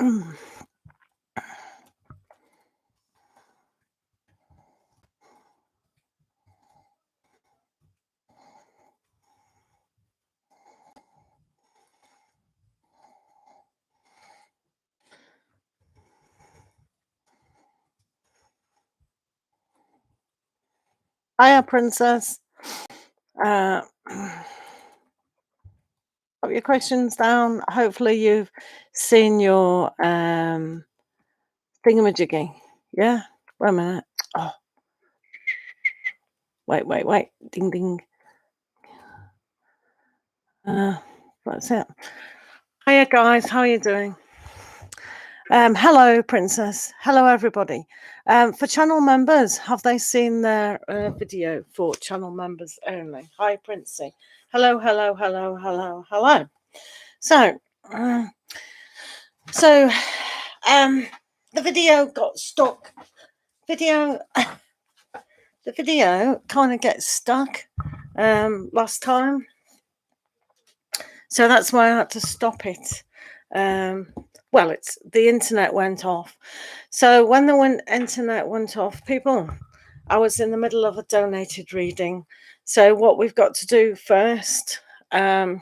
Hiya, Princess. Put your questions down. Hopefully you've seen your thingamajiggy. Yeah? Wait a minute. Oh, wait. Ding, ding. That's it. Hiya, guys. How are you doing? Hello, Princess. Hello, everybody. For channel members, have they seen their video for channel members only? Hi, Princey. Hello. So, the video got stuck. The video kind of gets stuck last time, so that's why I had to stop it. Well, it's the internet went off. So when the internet went off, I was in the middle of a donated reading. So what we've got to do first, what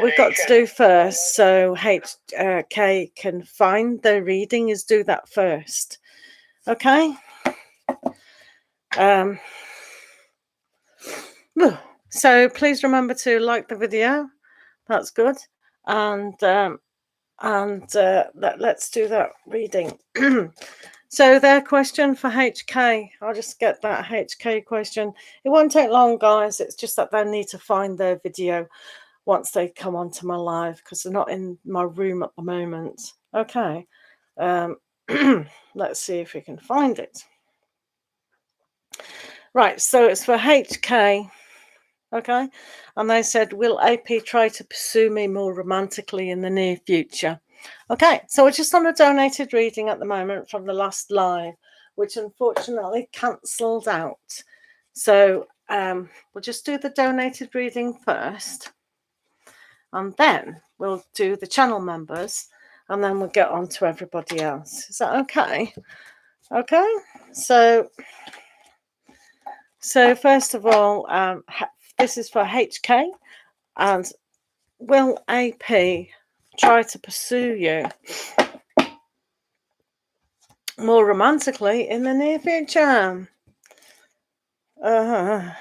we've got to do first, so HK can find the reading, is do that first. Okay. So please remember to like the video. That's good. And let's do that reading. So their question for HK, I'll just get that HK question. It won't take long, guys. It's just that they need to find their video once they come onto my live, because they're not in my room at the moment. Okay. Let's see if we can find it. Right, so it's for HK. Okay, and they said, will AP try to pursue me more romantically in the near future? Okay, so we're just on a donated reading at the moment from the last live, which unfortunately cancelled out. So we'll just do the donated reading first, and then we'll do the channel members, and then we'll get on to everybody else. Is that okay? Okay, so first of all, this is for HK, and will AP try to pursue you more romantically in the near future? Oh,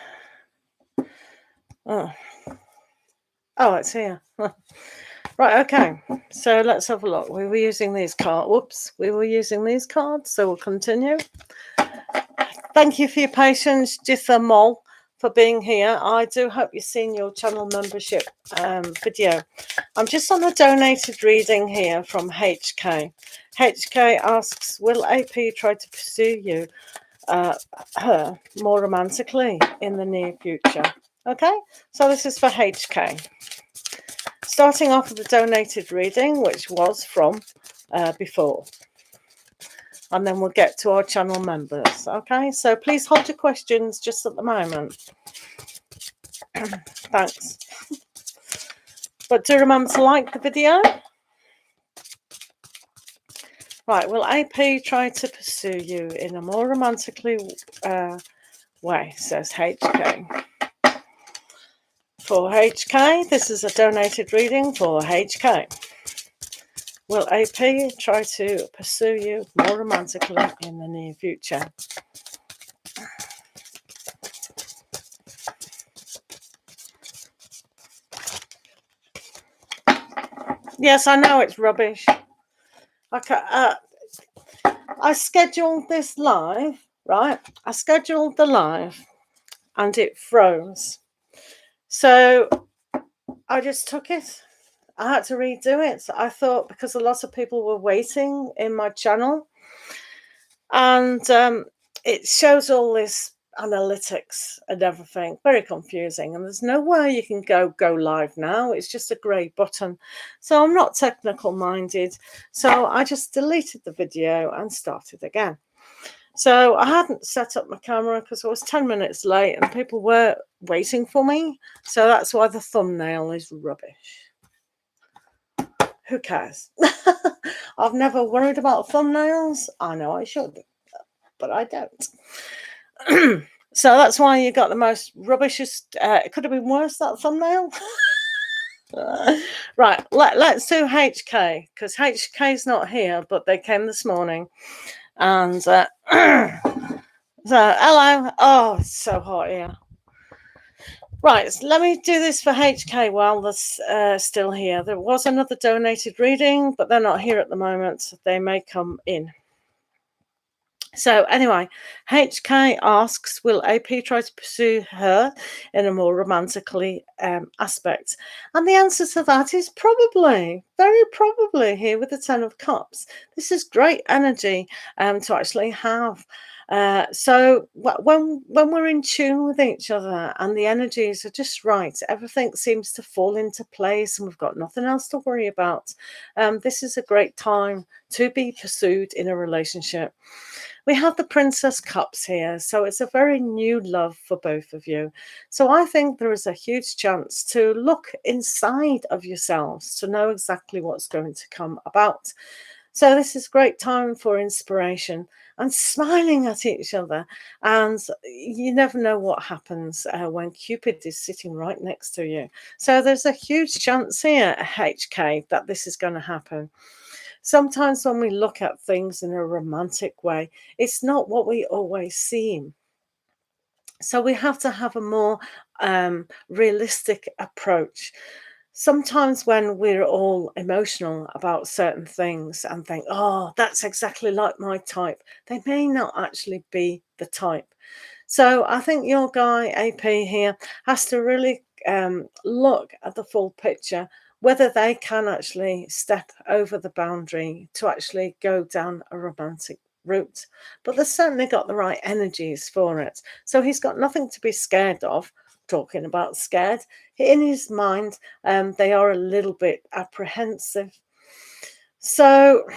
it's here. Right, okay. So let's have a look. We were using these cards. Whoops. We were using these cards, so we'll continue. Thank you for your patience, Jitha Mol, for being here. I do hope you've seen your channel membership video. I'm just on a donated reading here from HK. HK asks, will AP try to pursue you, her, more romantically in the near future? Okay, so this is for HK. Starting off with the donated reading, which was from before. And then we'll get to our channel members. Okay, so please hold your questions just at the moment. Thanks. But do remember to like the video. Right, will AP try to pursue you in a more romantically way, says HK. For HK, this is a donated reading for HK. Will AP try to pursue you more romantically in the near future? Yes, I know it's rubbish. Okay, I scheduled this live, right? I scheduled the live and it froze. So I just took it. I had to redo it. I thought, because a lot of people were waiting in my channel, and it shows all this analytics and everything, very confusing, and there's nowhere you can go live now. It's just a grey button. So I'm not technical minded, so I just deleted the video and started again. So I hadn't set up my camera because I was 10 minutes late and people were waiting for me, so that's why the thumbnail is rubbish. who cares? I've never worried about thumbnails. I know I should, but I don't. So that's why you got the most rubbishest. It could have been worse, that thumbnail. Right, let's do HK, because HK's not here, but they came this morning. And so, hello. Oh, it's so hot here. Right, so let me do this for HK while they're still here. There was another donated reading, but they're not here at the moment. They may come in. So anyway, HK asks, will AP try to pursue her in a more romantically aspect? And the answer to that is probably, very probably, here with the Ten of Cups. This is great energy to actually have. So when we're in tune with each other and the energies are just right, everything seems to fall into place and we've got nothing else to worry about. This is a great time to be pursued in a relationship. We have the Princess Cups here, so it's a very new love for both of you. So I think there is a huge chance to look inside of yourselves to know exactly what's going to come about. So this is a great time for inspiration and smiling at each other. And you never know what happens when Cupid is sitting right next to you. So there's a huge chance here, HK, that this is going to happen. Sometimes when we look at things in a romantic way, it's not what we always seem. So we have to have a more realistic approach. Sometimes when we're all emotional about certain things and think, oh, that's exactly like my type, they may not actually be the type. So I think your guy, AP, here has to really look at the full picture, whether they can actually step over the boundary to actually go down a romantic route. But they've certainly got the right energies for it. So he's got nothing to be scared of. Talking about scared, in his mind, they are a little bit apprehensive. So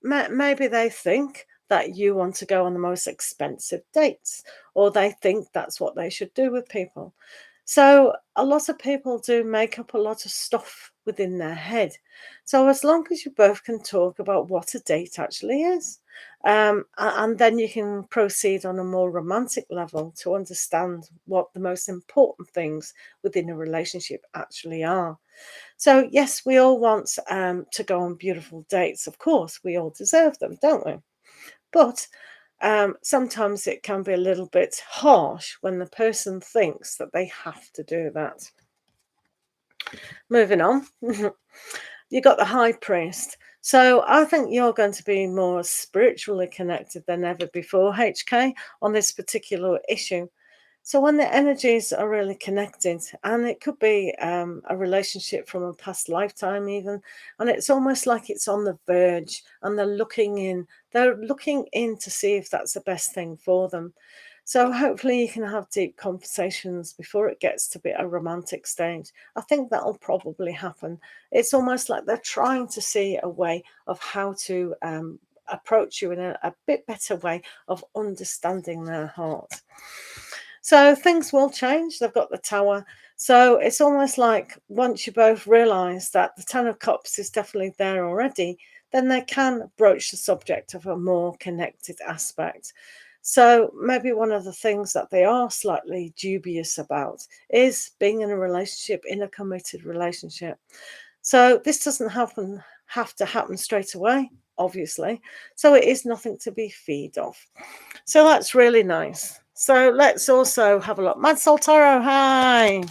maybe they think that you want to go on the most expensive dates, or they think that's what they should do with people. So a lot of people do make up a lot of stuff within their head. So as long as you both can talk about what a date actually is, and then you can proceed on a more romantic level to understand what the most important things within a relationship actually are. So yes, we all want to go on beautiful dates. Of course, we all deserve them, don't we? But sometimes it can be a little bit harsh when the person thinks that they have to do that. Moving on, you got the High Priest. So I think you're going to be more spiritually connected than ever before, HK, on this particular issue. So when the energies are really connected, and it could be a relationship from a past lifetime even, and it's almost like it's on the verge and they're looking in to see if that's the best thing for them. So hopefully you can have deep conversations before it gets to be a romantic stage. I think that'll probably happen. It's almost like they're trying to see a way of how to approach you in a bit better way of understanding their heart. So things will change. They've got the Tower. So it's almost like once you both realise that the Ten of Cups is definitely there already, then they can broach the subject of a more connected aspect. So maybe one of the things that they are slightly dubious about is being in a relationship, in a committed relationship. So this doesn't have to happen straight away, obviously. So it is nothing to be feed off. So that's really nice. So let's also have a look. Mad Soltaro, hi.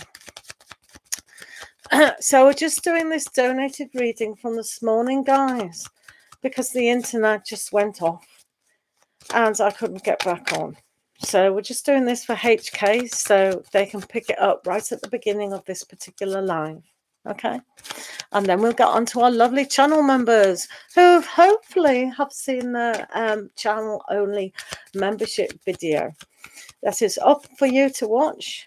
So we're just doing this donated reading from this morning, guys, because the internet just went off and I couldn't get back on. So we're just doing this for HK so they can pick it up right at the beginning of this particular live. Okay. And then we'll get on to our lovely channel members who hopefully have seen the channel only membership video that is up for you to watch.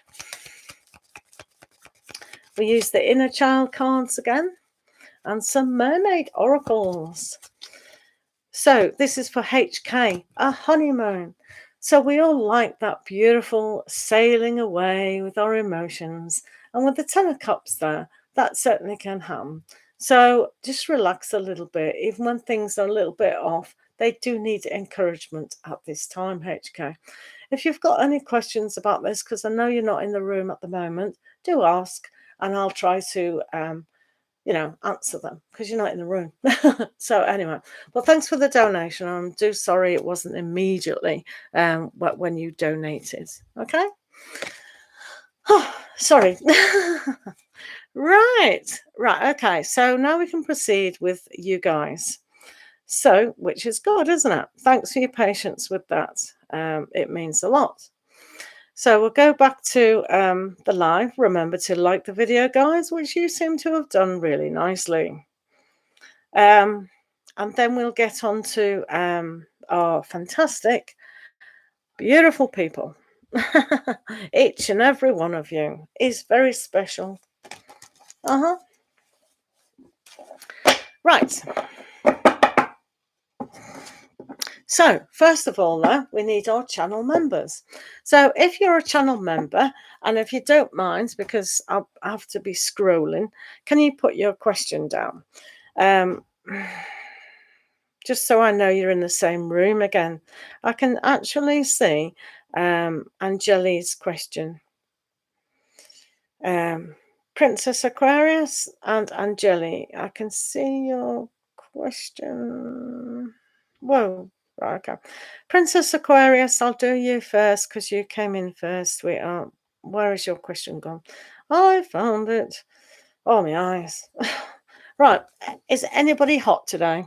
We use the inner child cards again and some mermaid oracles. So this is for HK, a honeymoon. So we all like that beautiful sailing away with our emotions. And with the Ten of Cups there, that certainly can happen. So just relax a little bit. Even when things are a little bit off, they do need encouragement at this time, HK. If you've got any questions about this, because I know you're not in the room at the moment, do ask, and I'll try to answer them, because you're not in the room. So anyway, well, thanks for the donation. I'm sorry it wasn't immediately when you donated. Okay. Oh, sorry. Right. Okay. So now we can proceed with you guys. So, which is good, isn't it? Thanks for your patience with that. It means a lot. So we'll go back to the live. Remember to like the video, guys, which you seem to have done really nicely. And then we'll get on to our fantastic, beautiful people. Each and every one of you is very special. Right. So, first of all, though, we need our channel members. So, if you're a channel member, and if you don't mind, because I have to be scrolling, can you put your question down? Just so I know you're in the same room again. I can actually see Angeli's question. Princess Aquarius and Angeli, I can see your question. Whoa. Right, okay. Princess Aquarius, I'll do you first because you came in first, sweetheart. Where is your question gone? I found it. Oh, my eyes. Right. Is anybody hot today?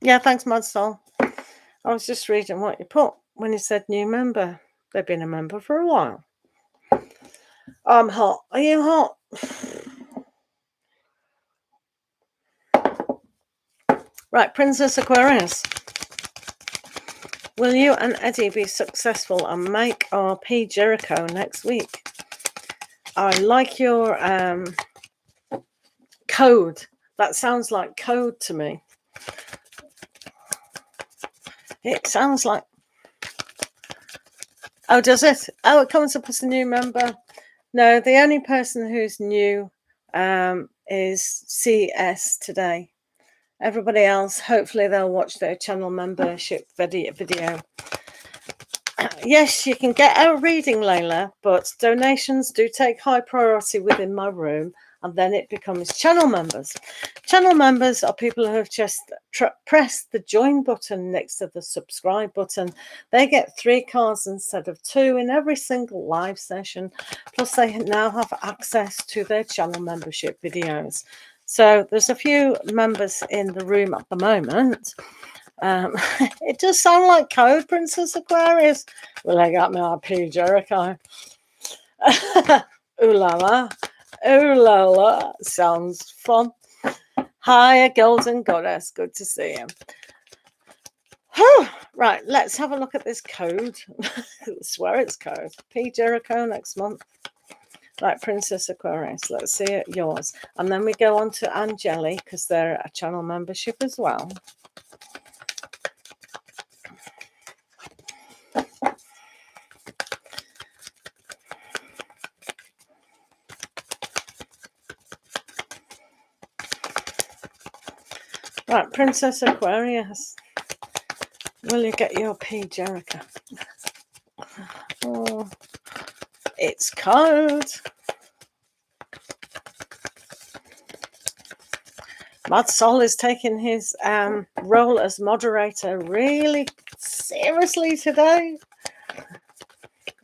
Yeah, thanks, Mudsoul. I was just reading what you put when you said new member. They've been a member for a while. I'm hot. Are you hot? Right, Princess Aquarius. Will you and Eddie be successful and make our P Jericho next week? I like your code. That sounds like code to me. It sounds like... Oh, does it? Oh, it comes up as a new member. No, the only person who's new is CS today. Everybody else, hopefully they'll watch their channel membership video. Yes, you can get a reading, Layla, but donations do take high priority within my room, and then it becomes channel members. Channel members are people who have just pressed the join button next to the subscribe button. They get 3 cards instead of 2 in every single live session, plus they now have access to their channel membership videos. So there's a few members in the room at the moment. It does sound like code, Princess Aquarius. Well, I got my P Jericho. Ooh la la. Ooh la la. Sounds fun. Hi, Golden Goddess. Good to see you. Right, let's have a look at this code. I swear it's code. P Jericho next month. Right, Princess Aquarius. Let's see it, yours. And then we go on to Angeli, because they're a channel membership as well. Right, Princess Aquarius. Will you get your P Jericho? Oh, it's code. Mad Sol is taking his role as moderator really seriously today.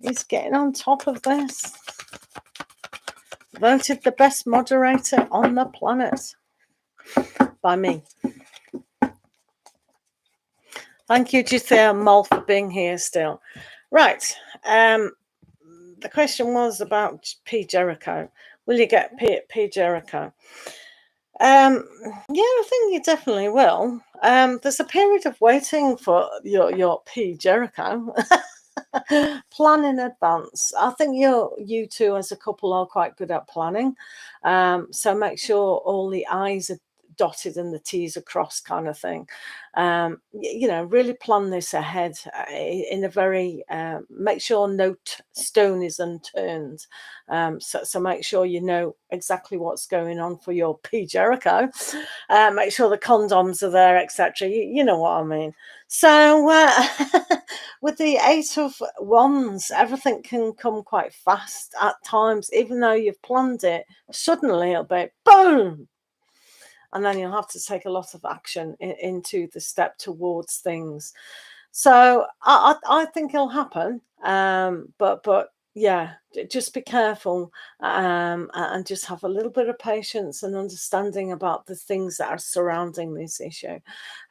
He's getting on top of this. Voted the best moderator on the planet by me. Thank you, Jithea Mol, for being here still. Right. The question was about P Jericho. Will you get P Jericho? Yeah, I think you definitely will. There's a period of waiting for your P Jericho. Plan in advance. I think you two as a couple are quite good at planning. So make sure all the I's are dotted and the T's are crossed, kind of thing. Really plan this ahead in a very make sure no stone is unturned. So make sure you know exactly what's going on for your P Jericho. Make sure the condoms are there, etc. You know what I mean. So with the Eight of Wands, everything can come quite fast at times, even though you've planned it. Suddenly it'll be boom, and then you'll have to take a lot of action into the step towards things. So I think it'll happen, but yeah, just be careful, and just have a little bit of patience and understanding about the things that are surrounding this issue.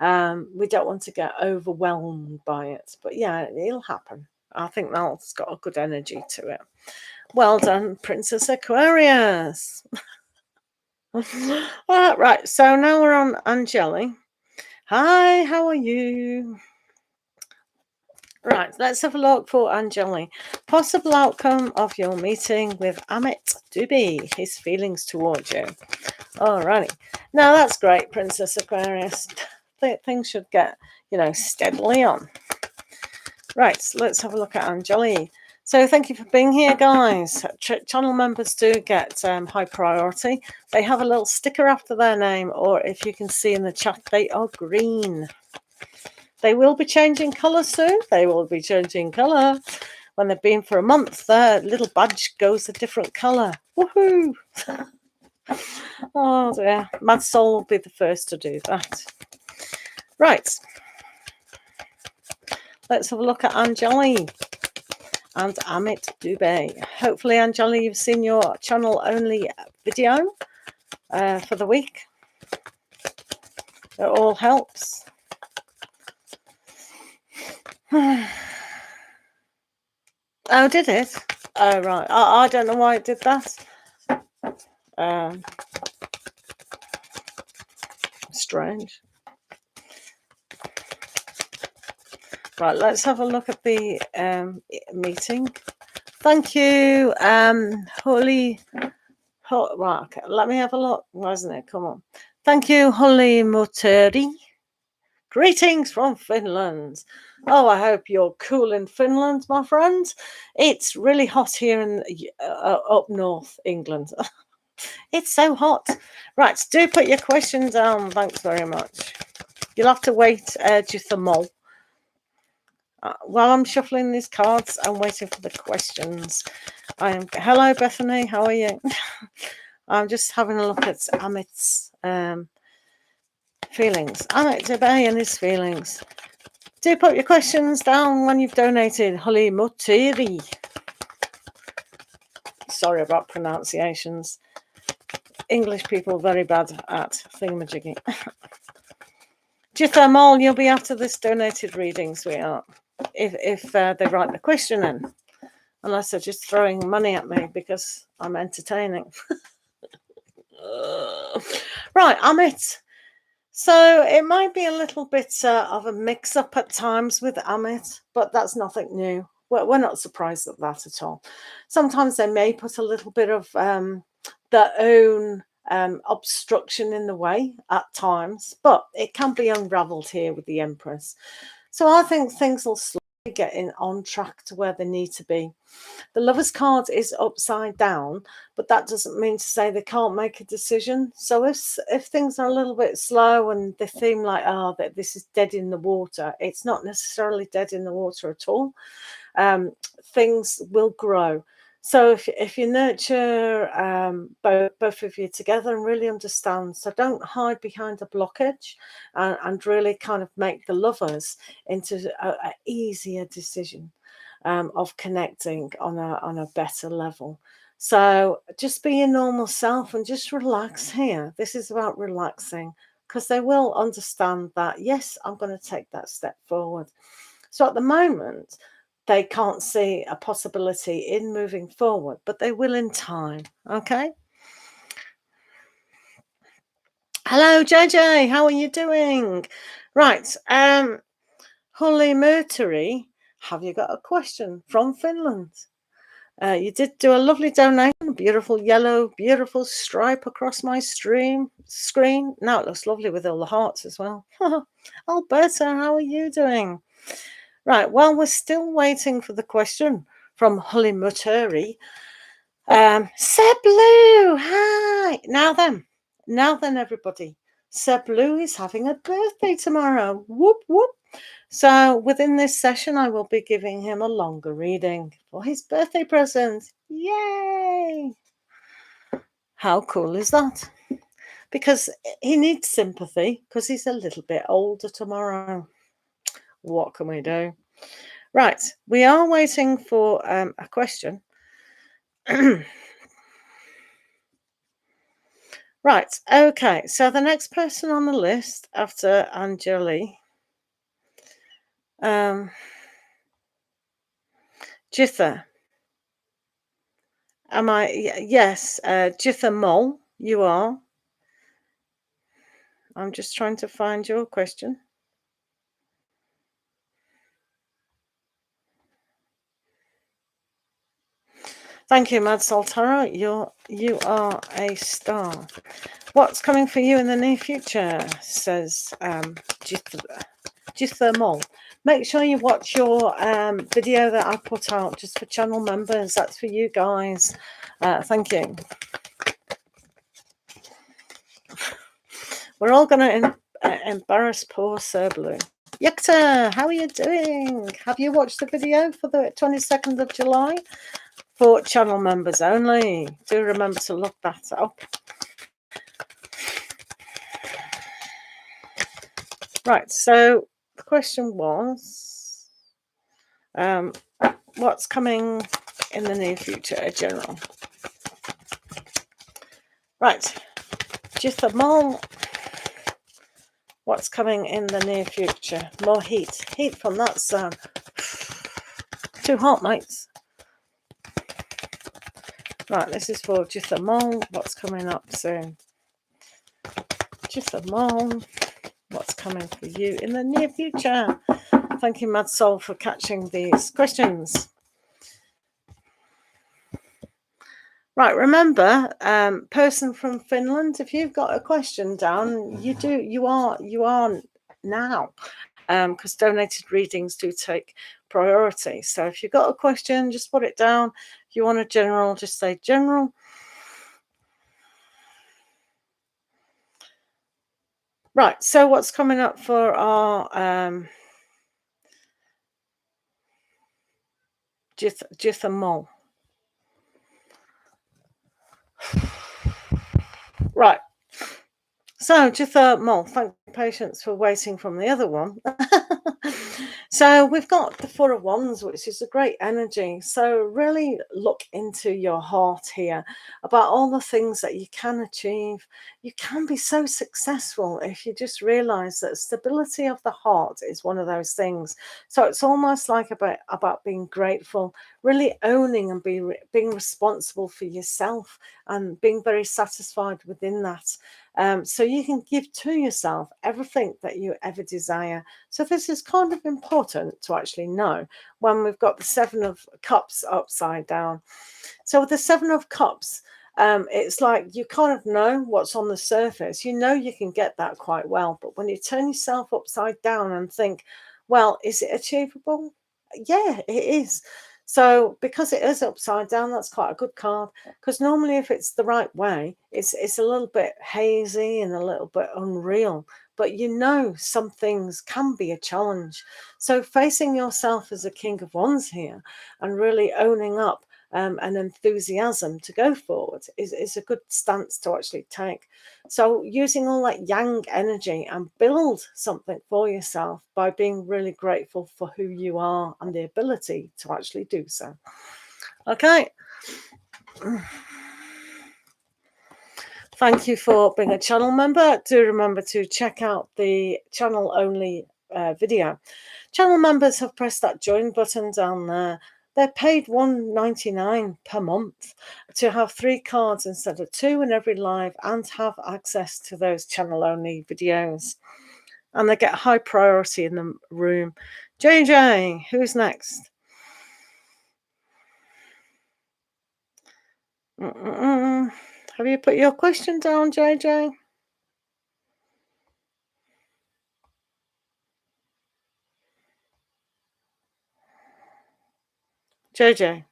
We don't want to get overwhelmed by it, but yeah, it'll happen. I think that's got a good energy to it. Well done, Princess Aquarius. Right, so now we're on Angeli. Hi, how are you? Right, let's have a look for Angeli. Possible outcome of your meeting with Amit Dubey, his feelings towards you. Alrighty. Now that's great, Princess Aquarius. Things should get, steadily on. Right, let's have a look at Angeli. So thank you for being here, guys. Channel members do get high priority. They have a little sticker after their name, or if you can see in the chat, they are green. They will be changing colour soon. They will be changing colour. When they've been for a month, their little badge goes a different colour. Woohoo! Oh dear. Mad Soul will be the first to do that. Right. Let's have a look at Angeli and Amit Dubey. Hopefully, Angeli, you've seen your channel only video for the week. It all helps. Oh, did it? Oh, right. I don't know why it did that. Strange. Right, let's have a look at the meeting. Thank you, Right, okay, let me have a look. Why isn't it? Come on. Thank you, Holly Muteri. Greetings from Finland. Oh, I hope you're cool in Finland, my friend. It's really hot here in up north England. It's so hot. Right, do put your question down. Thanks very much. You'll have to wait just a mo. While I'm shuffling these cards, I'm waiting for the questions. Hello, Bethany. How are you? I'm just having a look at Amit's feelings. Amit Dubey and his feelings. Do put your questions down when you've donated. Holly Mutiri. Sorry about pronunciations. English people very bad at thingamajiggy. Jithamal, you'll be after this donated reading, sweetheart. If they write the question in, unless they're just throwing money at me because I'm entertaining. Right, Amit. So it might be a little bit of a mix-up at times with Amit, but that's nothing new. We're not surprised at that at all. Sometimes they may put a little bit of their own obstruction in the way at times, but it can be unraveled here with the Empress. So I think things will slowly get on track to where they need to be. The Lover's card is upside down, but that doesn't mean to say they can't make a decision. So if things are a little bit slow and they seem like, that this is dead in the water, it's not necessarily dead in the water at all. Things will grow. So if you nurture both of you together and really understand, so don't hide behind a blockage, and really kind of make the lovers into an easier decision of connecting on a better level. So just be your normal self and just relax here. This is about relaxing, because they will understand that, yes, I'm going to take that step forward. So at the moment, they can't see a possibility in moving forward, but they will in time. Okay. Hello, JJ. How are you doing? Right. Holy Mercury. Have you got a question from Finland? You did do a lovely donation, beautiful yellow, beautiful stripe across my screen. Now it looks lovely with all the hearts as well. Alberta, how are you doing? Right, well, we're still waiting for the question from Hully Muturi. Seb Blue, hi. Now then, everybody. Seb Blue is having a birthday tomorrow. Whoop, whoop. So within this session, I will be giving him a longer reading for his birthday present. Yay! How cool is that? Because he needs sympathy because he's a little bit older tomorrow. What can we do? Right, we are waiting for a question. Right, okay, so the next person on the list after Anjali, Jitha. Am I? Yes, Jitha Mole, you are. I'm just trying to find your question. Thank you, Mad Soltaro. You are a star. What's coming for you in the near future? Says Jitha Mole. Make sure you watch your video that I put out just for channel members. That's for you guys. Thank you. We're all going to embarrass poor Sir Blue. Yukta, how are you doing? Have you watched the video for the 22nd of July? For channel members only. Do remember to look that up. Right, so the question was, what's coming in the near future, general? Right, Jitha Mole, what's coming in the near future? More heat. Heat from that sun. Too hot, mates. Right, this is for Jitha Mole. What's coming up soon? Jitha Mole, what's coming for you in the near future? Thank you, Mad Soul, for catching these questions. Right, remember, person from Finland, if you've got a question down, you are now, because donated readings do take priority. So if you've got a question, just put it down. If you want a general, just say general. Right, so what's coming up for our Jitha Mole? Right. So, Jitha Mole, thank you, patience, for waiting from the other one. So, we've got the Four of Wands, which is a great energy. So, really look into your heart here about all the things that you can achieve. You can be so successful if you just realize that stability of the heart is one of those things. So, it's almost like about being grateful, really owning and being responsible for yourself and being very satisfied within that. So you can give to yourself everything that you ever desire. So this is kind of important to actually know when we've got the Seven of Cups upside down. So with the Seven of Cups, it's like you kind of know what's on the surface. You know you can get that quite well. But when you turn yourself upside down and think, well, is it achievable? Yeah, it is. So because it is upside down, that's quite a good card. Because normally if it's the right way, it's a little bit hazy and a little bit unreal. But you know some things can be a challenge. So facing yourself as a King of Wands here and really owning up and enthusiasm to go forward is a good stance to actually take. So using all that yang energy and build something for yourself by being really grateful for who you are and the ability to actually do so. Okay. Thank you for being a channel member. Do remember to check out the channel only video. Channel members have pressed that join button down there. They're paid $1.99 per month to have 3 cards instead of 2 in every live and have access to those channel only videos. And they get high priority in the room JJ, who's next? Have you put your question down, JJ? JJ.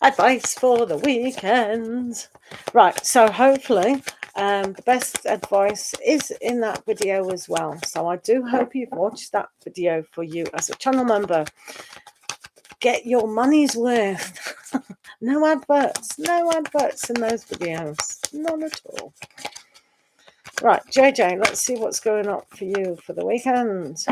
Advice for the weekend. Right, so hopefully the best advice is in that video as well. So I do hope you've watched that video for you as a channel member. Get your money's worth. No adverts in those videos. None at all. Right, JJ, let's see what's going on for you for the weekend.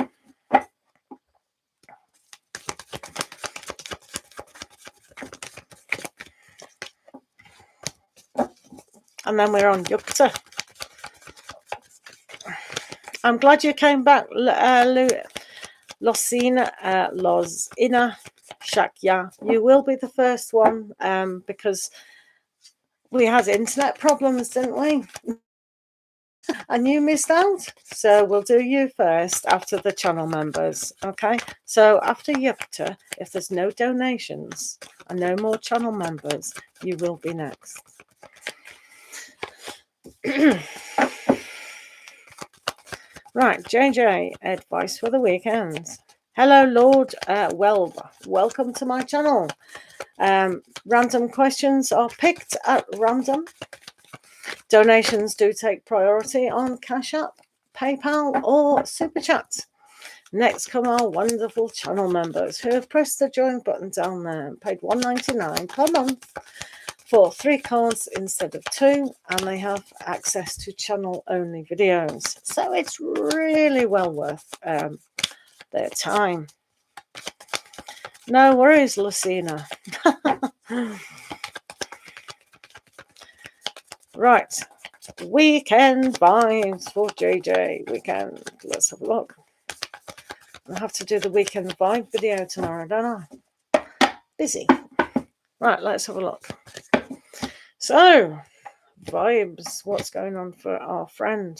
And then we're on Yukta. I'm glad you came back, Losina Shakya. You will be the first one because we had internet problems, didn't we? And you missed out. So we'll do you first after the channel members. Okay. So after Yukta, if there's no donations and no more channel members, you will be next. Right, JJ, advice for the weekend. Hello, Lord welcome to my channel. Random questions are picked at random. Donations do take priority on Cash App, PayPal, or Super Chat. Next come our wonderful channel members who have pressed the join button down there and paid $1.99 per month for 3 cards instead of 2, and they have access to channel only videos. So it's really well worth their time. No worries, Lucina. Right, weekend vibes for JJ. Weekend. Let's have a look. I have to do the weekend vibe video tomorrow, don't I? Busy. Right, let's have a look. So, vibes. What's going on for our friend?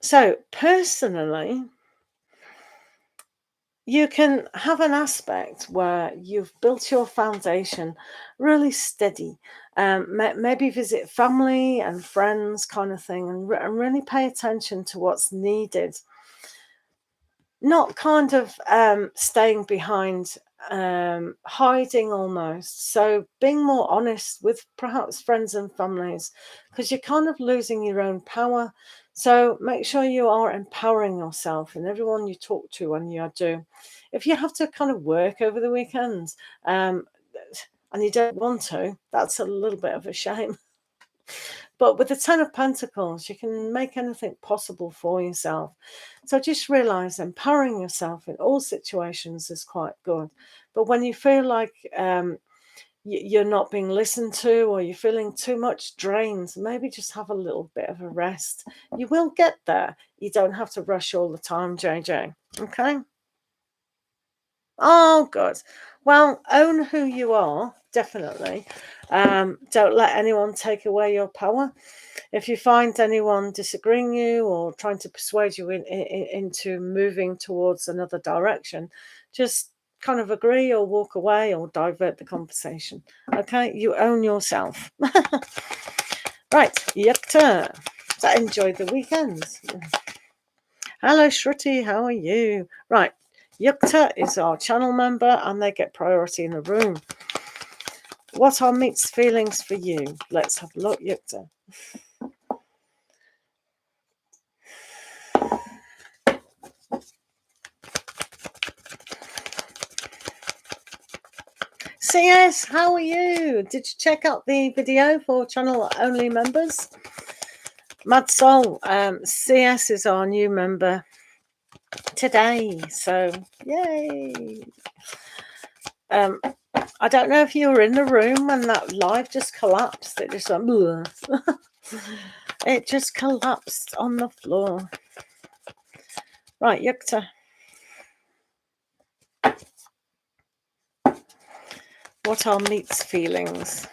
So, personally, you can have an aspect where you've built your foundation really steady. Maybe visit family and friends kind of thing and really pay attention to what's needed. Not kind of staying behind, hiding almost. So being more honest with perhaps friends and families, because you're kind of losing your own power. So make sure you are empowering yourself and everyone you talk to when you do. If you have to kind of work over the weekends and you don't want to, that's a little bit of a shame. But with the 10 of Pentacles, you can make anything possible for yourself. So just realize empowering yourself in all situations is quite good. But when you feel like you're not being listened to or you're feeling too much drained, maybe just have a little bit of a rest. You will get there. You don't have to rush all the time, JJ. Okay? Oh, good. Well, own who you are, definitely. Don't let anyone take away your power. If you find anyone disagreeing you or trying to persuade you into moving towards another direction, just kind of agree or walk away or divert the conversation. Okay, you own yourself. Right, Yukta. So enjoy the weekend. Hello, Shruti. How are you? Right, Yukta is our channel member and they get priority in the room. What are Meet's feelings for you? Let's have a look, Yukta. CS, how are you? Did you check out the video for channel only members? Mad Soul, CS is our new member today, so yay. I don't know if you were in the room when that live just collapsed. It just went, it just collapsed on the floor. Right, Yukta. What are Meet's feelings?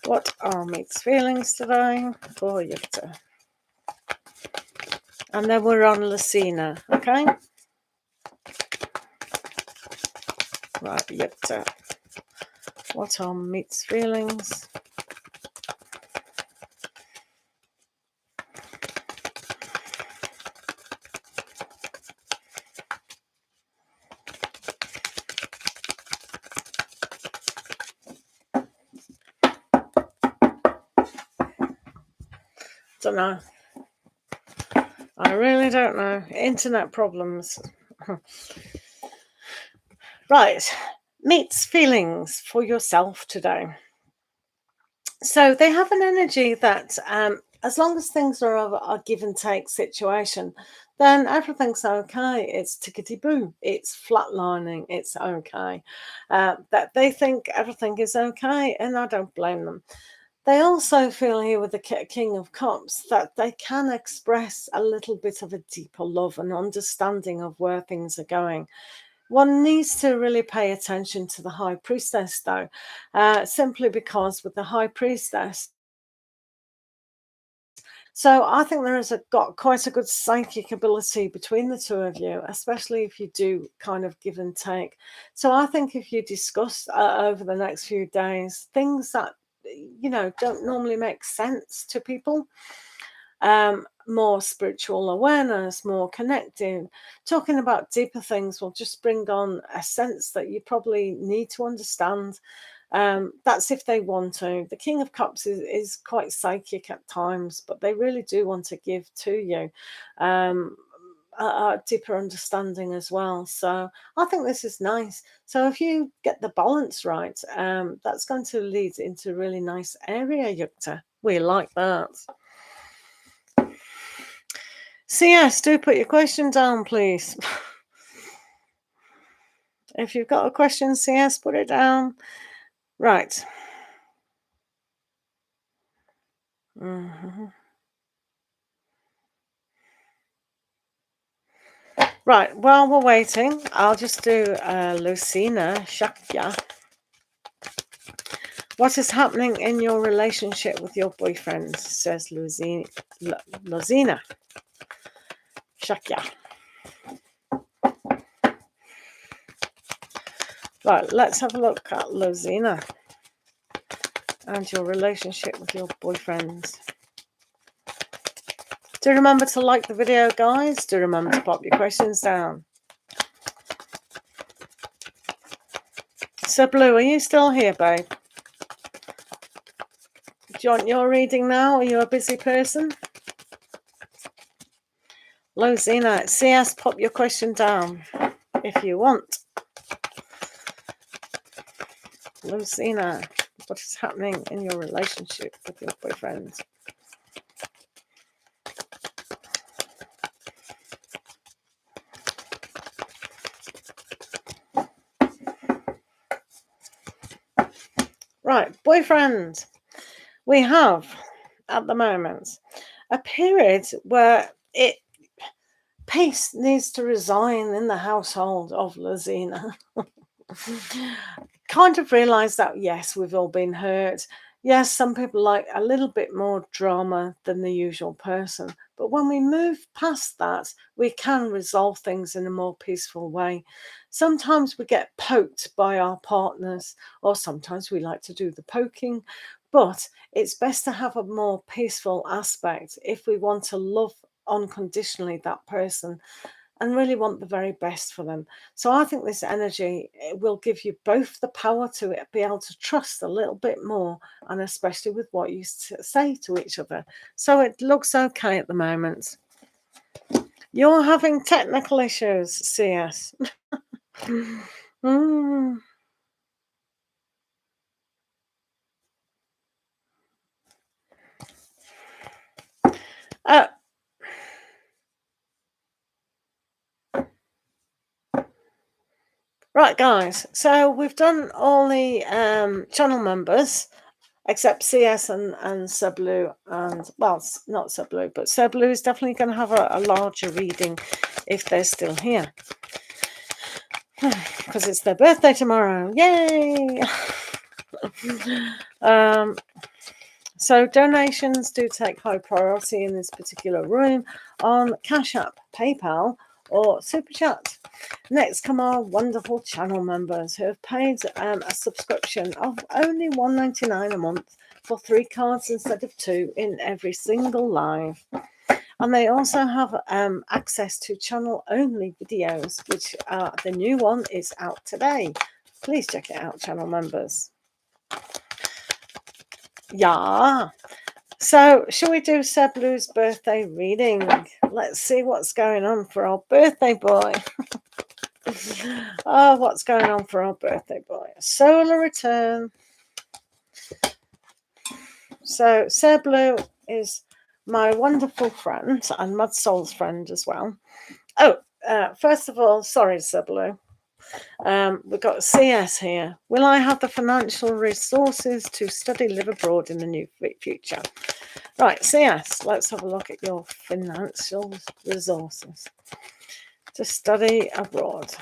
What are Meet's feelings today for Yukta? And then we're on Lucina, okay? Right, Yukta. What are Meet's feelings? Don't know. I really don't know. Internet problems. Right. Meet's feelings for yourself today. So they have an energy that as long as things are a give and take situation, then everything's okay. It's tickety-boo. It's flatlining. It's okay. That they think everything is okay, and I don't blame them. They also feel here with the King of Cups that they can express a little bit of a deeper love and understanding of where things are going. One needs to really pay attention to the High Priestess, though, simply because with the High Priestess, so I think there is got quite a good psychic ability between the two of you, especially if you do kind of give and take. So I think if you discuss over the next few days things that don't normally make sense to people, more spiritual awareness, more connecting, talking about deeper things will just bring on a sense that you probably need to understand. That's if they want to. The King of Cups is quite psychic at times, but they really do want to give to you a deeper understanding as well. So I think this is nice. So if you get the balance right, that's going to lead into a really nice area, Yukta. We like that. CS, do put your question down, please. If you've got a question, CS, put it down. Right. Right, while we're waiting, I'll just do Lucina Shakya. What is happening in your relationship with your boyfriend, says Lucina Shakya. Right, let's have a look at Lucina and your relationship with your boyfriend. Do remember to like the video, guys. Do remember to pop your questions down. So, Blue, are you still here, babe? Do you want your reading now? Are you a busy person? Lucina, CS, pop your question down if you want. Lucina, what is happening in your relationship with your boyfriend? Right, boyfriend. We have, at the moment, a period where peace needs to resign in the household of Lucina. Kind of realize that, yes, we've all been hurt. Yes, some people like a little bit more drama than the usual person. But when we move past that, we can resolve things in a more peaceful way. Sometimes we get poked by our partners, or sometimes we like to do the poking. But it's best to have a more peaceful aspect if we want to love unconditionally that person and really want the very best for them. So I think this energy will give you both the power to be able to trust a little bit more, and especially with what you say to each other. So it looks okay at the moment. You're having technical issues, CS. Right, guys, so we've done all the channel members except CS and Sublu, and, well, not Sublu, but Sublu is definitely going to have a larger reading if they're still here. because it's their birthday tomorrow. Yay! So donations do take high priority in this particular room on Cash App, PayPal, or Superchat. Next come our wonderful channel members who have paid a subscription of only $1.99 a month for 3 cards instead of 2 in every single live. And they also have access to channel-only videos, which the new one is out today. Please check it out, channel members. Yeah. So, shall we do Seb Blue's birthday reading? Let's see what's going on for our birthday boy. Oh, what's going on for our birthday boy? Solar return. So, Seb Blue is my wonderful friend and Mud Soul's friend as well. Oh, first of all, sorry, Seb Blue. We've got CS here. Will I have the financial resources to study live abroad in the near future? Right, CS, let's have a look at your financial resources to study abroad.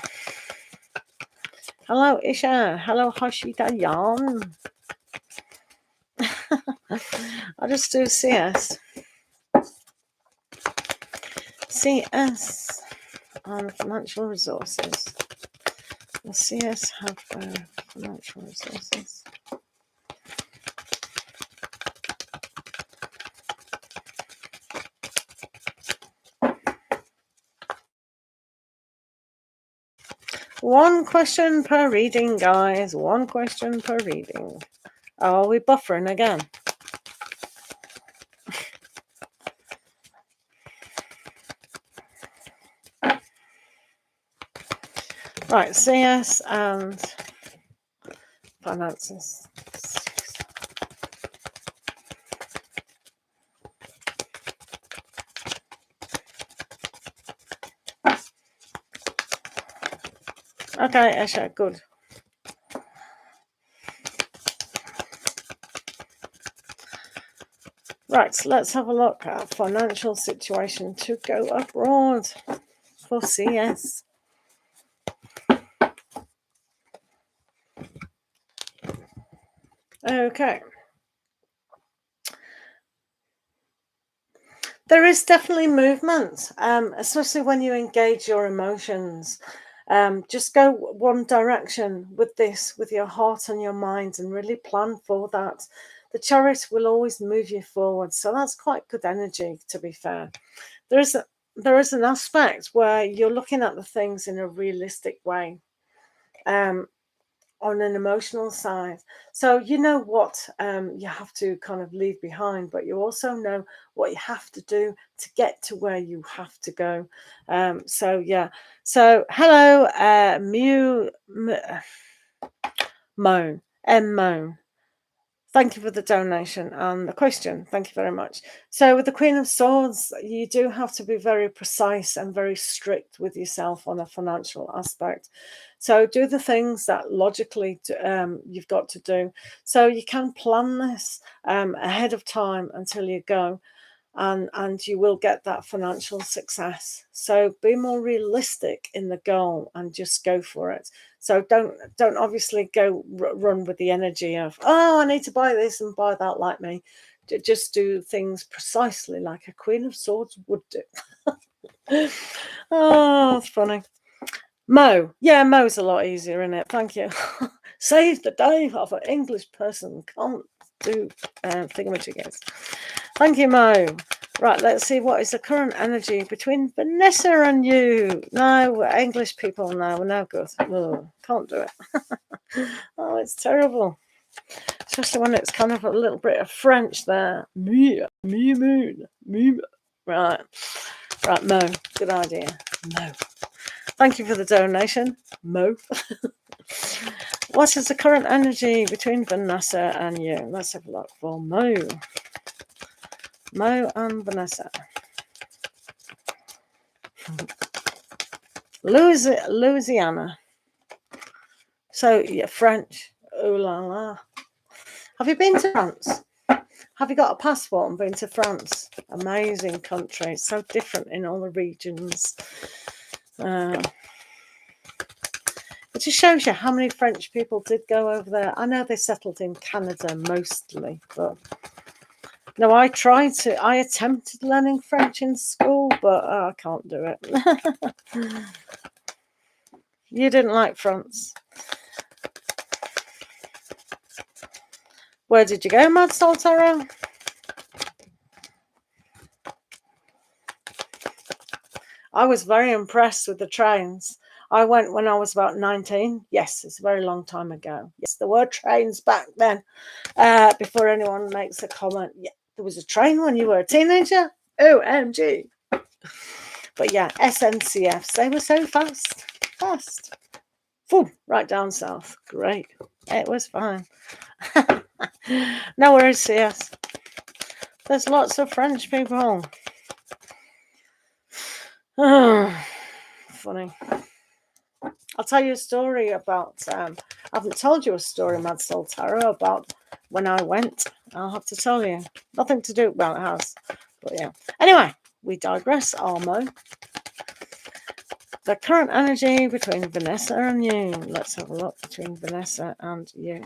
Hello, Isha. Hello, Hashida Yan. I'll just do CS. CS on financial resources. Will CS have financial resources? One question per reading, guys. One question per reading. Oh, are we buffering again? Right, CS and finances. Okay, Esha, good. Right, let's have a look at financial situation to go abroad for CS. Okay. There is definitely movement, especially when you engage your emotions. Just go one direction with this, with your heart and your mind, and really plan for that. The Chariot will always move you forward, so that's quite good energy, to be fair. There is an aspect where you're looking at the things in a realistic way. On an emotional side, so you know what you have to kind of leave behind, but you also know what you have to do to get to where you have to go. So yeah, so hello, Moan, Moan. Thank you for the donation and the question. Thank you very much. So with the Queen of Swords, you do have to be very precise and very strict with yourself on a financial aspect. So do the things that logically you've got to do. So you can plan this ahead of time until you go. And you will get that financial success. So be more realistic in the goal and just go for it. So don't obviously go run with the energy of, oh, I need to buy this and buy that like me. Just do things precisely like a Queen of Swords would do. Oh, that's funny. Mo. Yeah, Mo's a lot easier, isn't it? Thank you. Save the day of an English person. Can't do thingamajiggers. Thank you, Mo. Right, let's see what is the current energy between Vanessa and you. No, we're English people now. We're no good. Oh, can't do it. Oh, it's terrible. Especially when it's kind of a little bit of French there. Me, moon, me. Right. Right, Mo. Good idea. Mo. Thank you for the donation, Mo. What is the current energy between Vanessa and you? Let's have a look for Mo. Mo and Vanessa. Louisiana. So, yeah, French. Ooh la la. Have you been to France? Have you got a passport and been to France? Amazing country. It's so different in all the regions. It just shows you how many French people did go over there. I know they settled in Canada mostly, but no, I attempted learning French in school, but I can't do it. You didn't like France. Where did you go, Mad Soul Tarot? I was very impressed with the trains. I went when I was about 19. Yes, it's a very long time ago. Yes, there were trains back then. Before anyone makes a comment, yeah, there was a train when you were a teenager. OMG. But yeah, SNCFs, they were so fast. Boom, right down south. Great. It was fine. No worries, CS. There's lots of French people. Funny. I'll tell you a story about, I haven't told you a story, Mad Soul Tarot, about when I went. I'll have to tell you. Nothing to do about it has. But yeah. Anyway, we digress, Armo. The current energy between Vanessa and you. Let's have a look between Vanessa and you.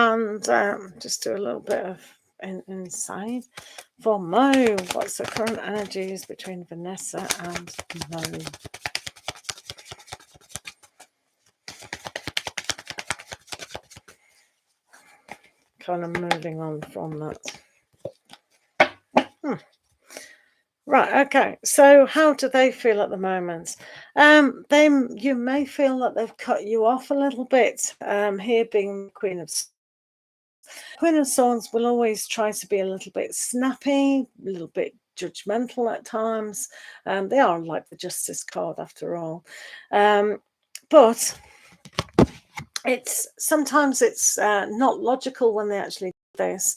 And just do a little bit of inside. For Mo, what's the current energies between Vanessa and Mo? Kind of moving on from that. Right, okay. So how do they feel at the moment? You may feel that they've cut you off a little bit. Here being Queen of Swords will always try to be a little bit snappy, a little bit judgmental at times. They are like the Justice card after all. But sometimes it's not logical when they actually do this.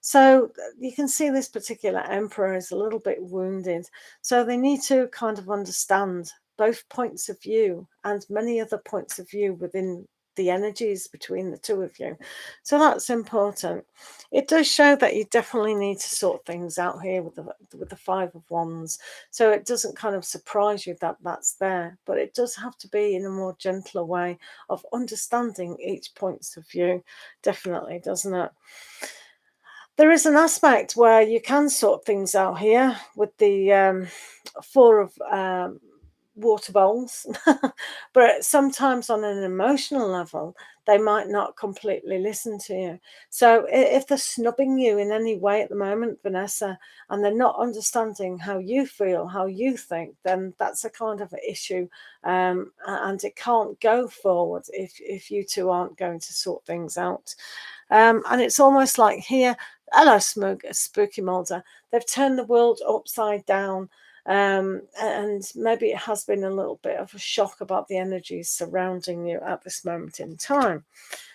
So you can see this particular emperor is a little bit wounded. So they need to kind of understand both points of view and many other points of view within the energies between the two of you. So that's important. It does show that you definitely need to sort things out here with the Five of Wands. So it doesn't kind of surprise you that that's there, but it does have to be in a more gentler way of understanding each points of view. Definitely, doesn't it? There is an aspect where you can sort things out here with the Four of water bowls, but sometimes on an emotional level, they might not completely listen to you. So if they're snubbing you in any way at the moment, Vanessa, and they're not understanding how you feel, how you think, then that's a kind of issue, and it can't go forward if you two aren't going to sort things out. And it's almost like here, hello, Spooky Mulder. They've turned the world upside down. And maybe it has been a little bit of a shock about the energies surrounding you at this moment in time.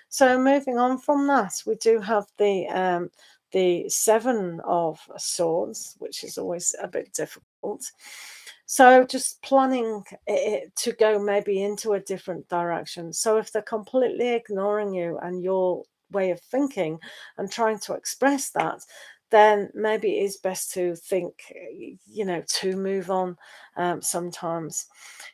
So moving on from that, we do have the Seven of Swords, which is always a bit difficult. So just planning it to go maybe into a different direction. So if they're completely ignoring you and your way of thinking and trying to express that, then maybe it is best to think, to move on sometimes.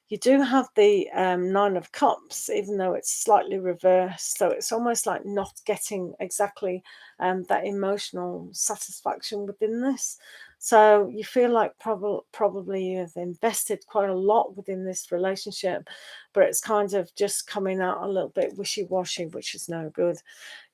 You do have the Nine of Cups, even though it's slightly reversed. So it's almost like not getting exactly that emotional satisfaction within this. So you feel like probably you've invested quite a lot within this relationship, but it's kind of just coming out a little bit wishy-washy, which is no good.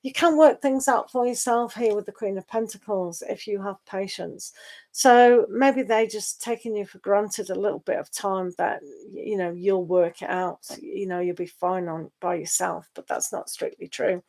You can work things out for yourself here with the Queen of Pentacles if you have patience. So maybe they just taking you for granted a little bit of time that, you'll work it out, you'll be fine on by yourself, but that's not strictly true.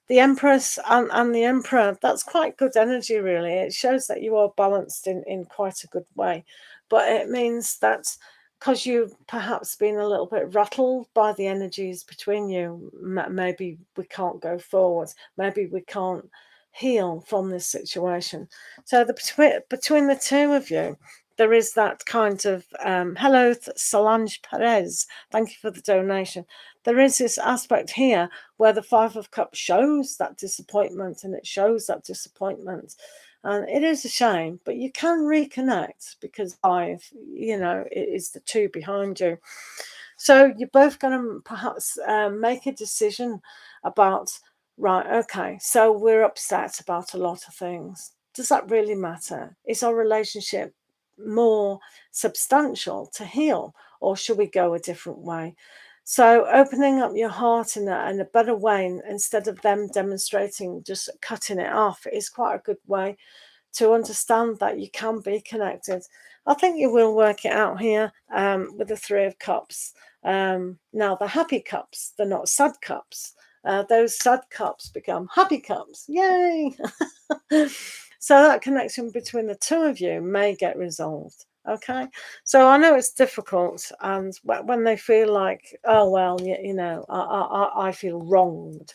The Empress and the Emperor, that's quite good energy, really. It shows that you are balanced in quite a good way. But it means that because you've perhaps been a little bit rattled by the energies between you, maybe we can't go forward. Maybe we can't heal from this situation. So between the two of you, there is that kind of, hello, Solange Perez. Thank you for the donation. There is this aspect here where the Five of Cups shows that disappointment, and it shows that disappointment. And it is a shame, but you can reconnect because five, it is the two behind you. So you're both going to perhaps make a decision about, right, okay, so we're upset about a lot of things. Does that really matter? Is our relationship more substantial to heal, or should we go a different way? So opening up your heart in a better way, instead of them demonstrating just cutting it off, is quite a good way to understand that you can be connected. I think you will work it out here with the Three of Cups. Now the happy cups, they're not sad cups. Those sad cups become happy cups. Yay! So that connection between the two of you may get resolved. Okay, so I know it's difficult, and when they feel like, oh well, I feel wronged,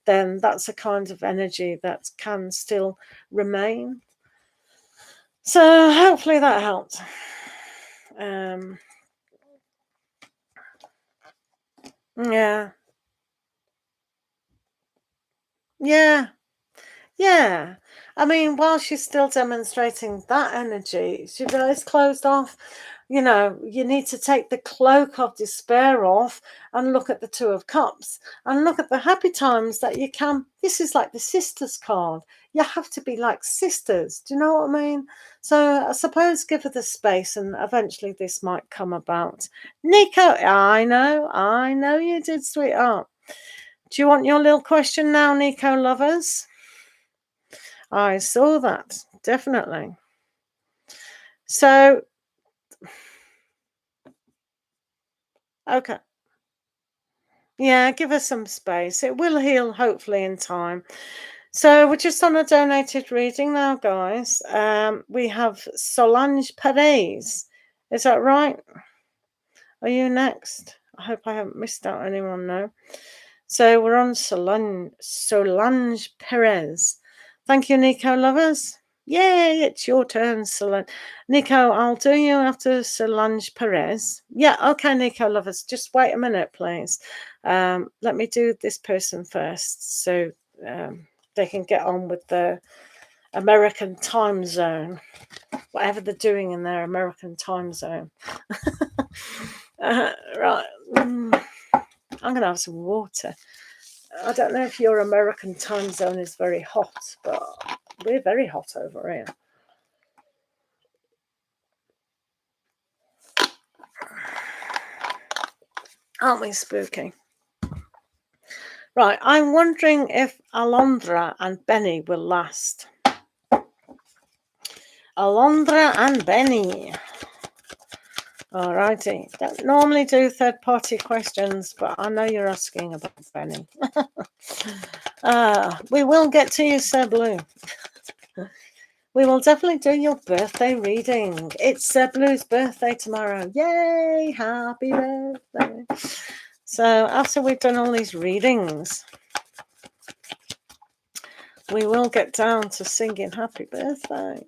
then that's a kind of energy that can still remain. So hopefully that helped. Yeah. I mean, while she's still demonstrating that energy, she's eyes closed off. You need to take the cloak of despair off and look at the Two of Cups and look at the happy times that you can. This is like the sisters card. You have to be like sisters. Do you know what I mean? So I suppose give her the space, and eventually this might come about. Nico, I know you did, sweetheart. Do you want your little question now, Nico lovers? I saw that, definitely. So, okay. Yeah, give us some space. It will heal, hopefully, in time. So we're just on a donated reading now, guys. We have Solange Perez. Is that right? Are you next? I hope I haven't missed out anyone now. So we're on Solange Perez. Thank you, Nico lovers. Yay, it's your turn, Solange. Nico, I'll do you after Solange Perez. Yeah, okay, Nico lovers. Just wait a minute, please. Let me do this person first, so they can get on with the American time zone, whatever they're doing in their American time zone. Right. I'm going to have some water. I don't know if your American time zone is very hot, but we're very hot over here. Aren't we spooky? Right, I'm wondering if Alondra and Benny will last. Alondra and Benny. Alrighty. Don't normally do third-party questions, but I know you're asking about Benny. We will get to you, Sir Blue. We will definitely do your birthday reading. It's Sir Blue's birthday tomorrow. Yay! Happy birthday. So after we've done all these readings, we will get down to singing happy birthday.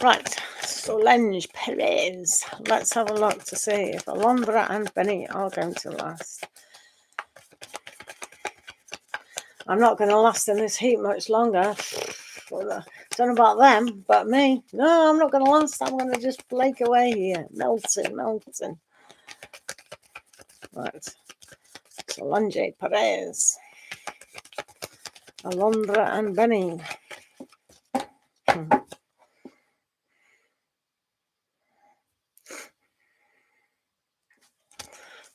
Right, Solange Perez. Let's have a look to see if Alondra and Benny are going to last. I'm not going to last in this heat much longer. Don't know about them, but me. No, I'm not going to last. I'm going to just flake away here. Melting. Right. Solange Perez. Alondra and Benny.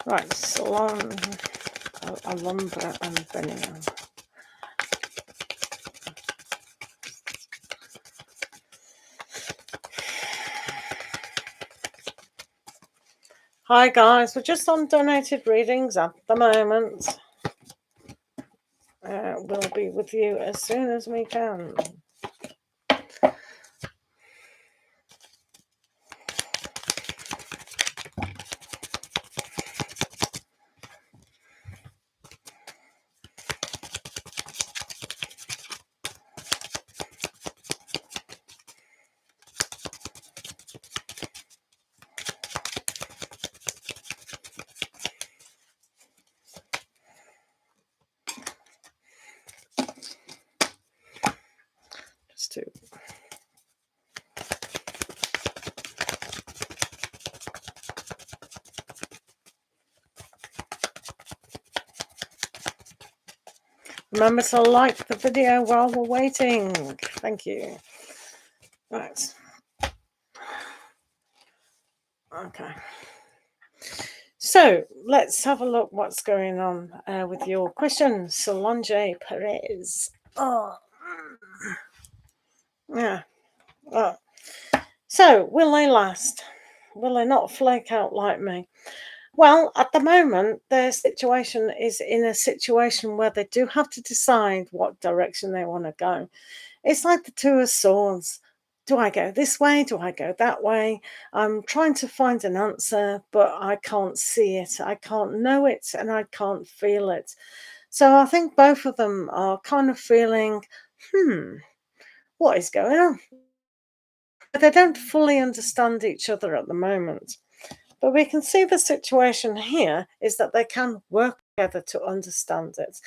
Right, Alondra and Benny. Hi guys, we're just on donated readings at the moment. We'll be with you as soon as we can. Just to remember to like the video while we're waiting. Thank you. Right. Okay. So let's have a look what's going on with your question, Solange Perez. Oh, yeah. Oh. So will they last? Will they not flake out like me? Well, at the moment, their situation is in a situation where they do have to decide what direction they want to go. It's like the Two of Swords. Do I go this way? Do I go that way? I'm trying to find an answer, but I can't see it. I can't know it and I can't feel it. So I think both of them are kind of feeling, what is going on? But they don't fully understand each other at the moment. But we can see the situation here is that they can work together to understand it.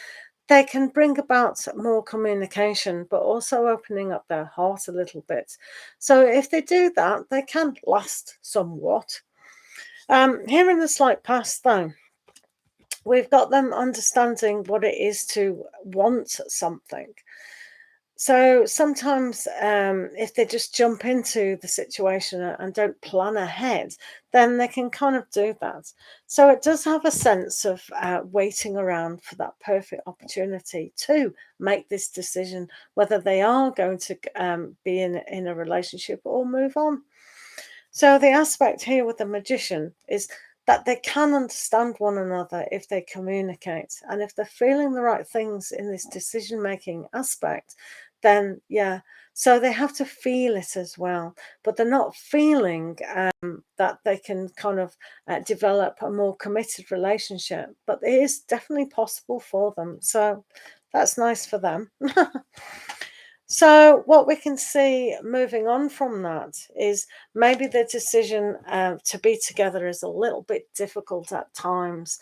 They can bring about more communication, but also opening up their heart a little bit. So if they do that, they can last somewhat. Here in the slight past, though, we've got them understanding what it is to want something. So sometimes if they just jump into the situation and don't plan ahead, then they can kind of do that. So it does have a sense of waiting around for that perfect opportunity to make this decision, whether they are going to be in a relationship or move on. So the aspect here with the magician is that they can understand one another if they communicate. And if they're feeling the right things in this decision-making aspect, then yeah, so they have to feel it as well, but they're not feeling that they can kind of develop a more committed relationship, but it is definitely possible for them. So that's nice for them. So what we can see moving on from that is maybe the decision to be together is a little bit difficult at times.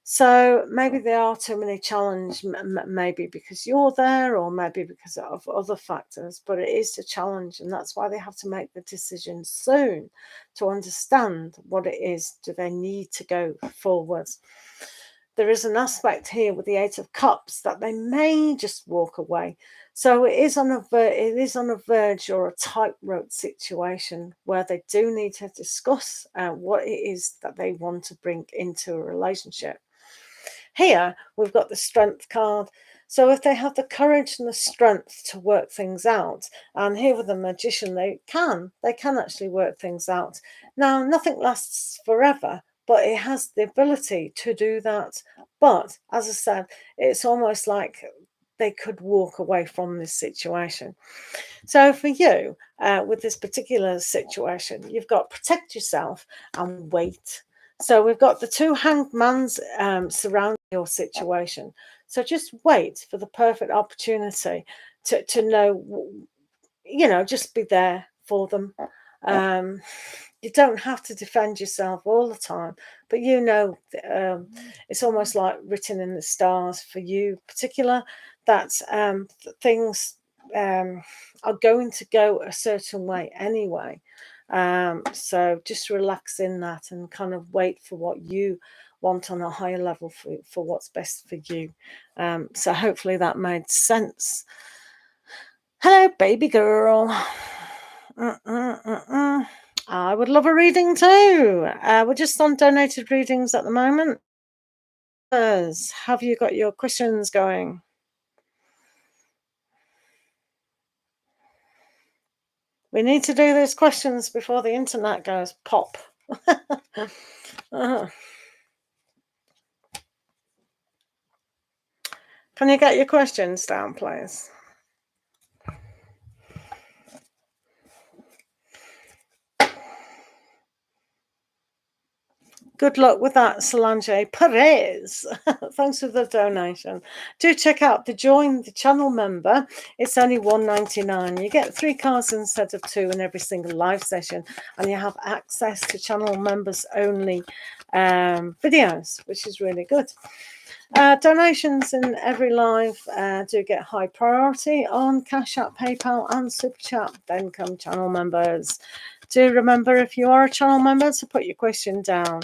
So maybe there are too many challenges, maybe because you're there or maybe because of other factors, but it is a challenge, and that's why they have to make the decision soon to understand what it is. Do they need to go forwards? There is an aspect here with the Eight of Cups that they may just walk away. So it is on a verge or a tightrope situation where they do need to discuss what it is that they want to bring into a relationship. Here we've got the Strength card. So if they have the courage and the strength to work things out, and here with the Magician, they can actually work things out. Now, nothing lasts forever, but it has the ability to do that. But as I said, it's almost like they could walk away from this situation. So for you, with this particular situation, you've got protect yourself and wait. So we've got the two hanged mans surrounding your situation. So just wait for the perfect opportunity to know, just be there for them. You don't have to defend yourself all the time, but you know, it's almost like written in the stars for you particular that things are going to go a certain way anyway. So just relax in that and kind of wait for what you want on a higher level for what's best for you. So hopefully that made sense. Hello, baby girl. I would love a reading too. We're just on donated readings at the moment. Have you got your questions going? We need to do these questions before the internet goes pop. Can you get your questions down, please? Good luck with that, Solange Perez. Thanks for the donation. Do check out the Join the Channel member. It's only $1.99. You get 3 cards instead of 2 in every single live session, and you have access to channel members only videos, which is really good. Donations in every live do get high priority on Cash App, PayPal, and Superchat. Then come channel members. Do remember, if you are a channel member, to put your question down.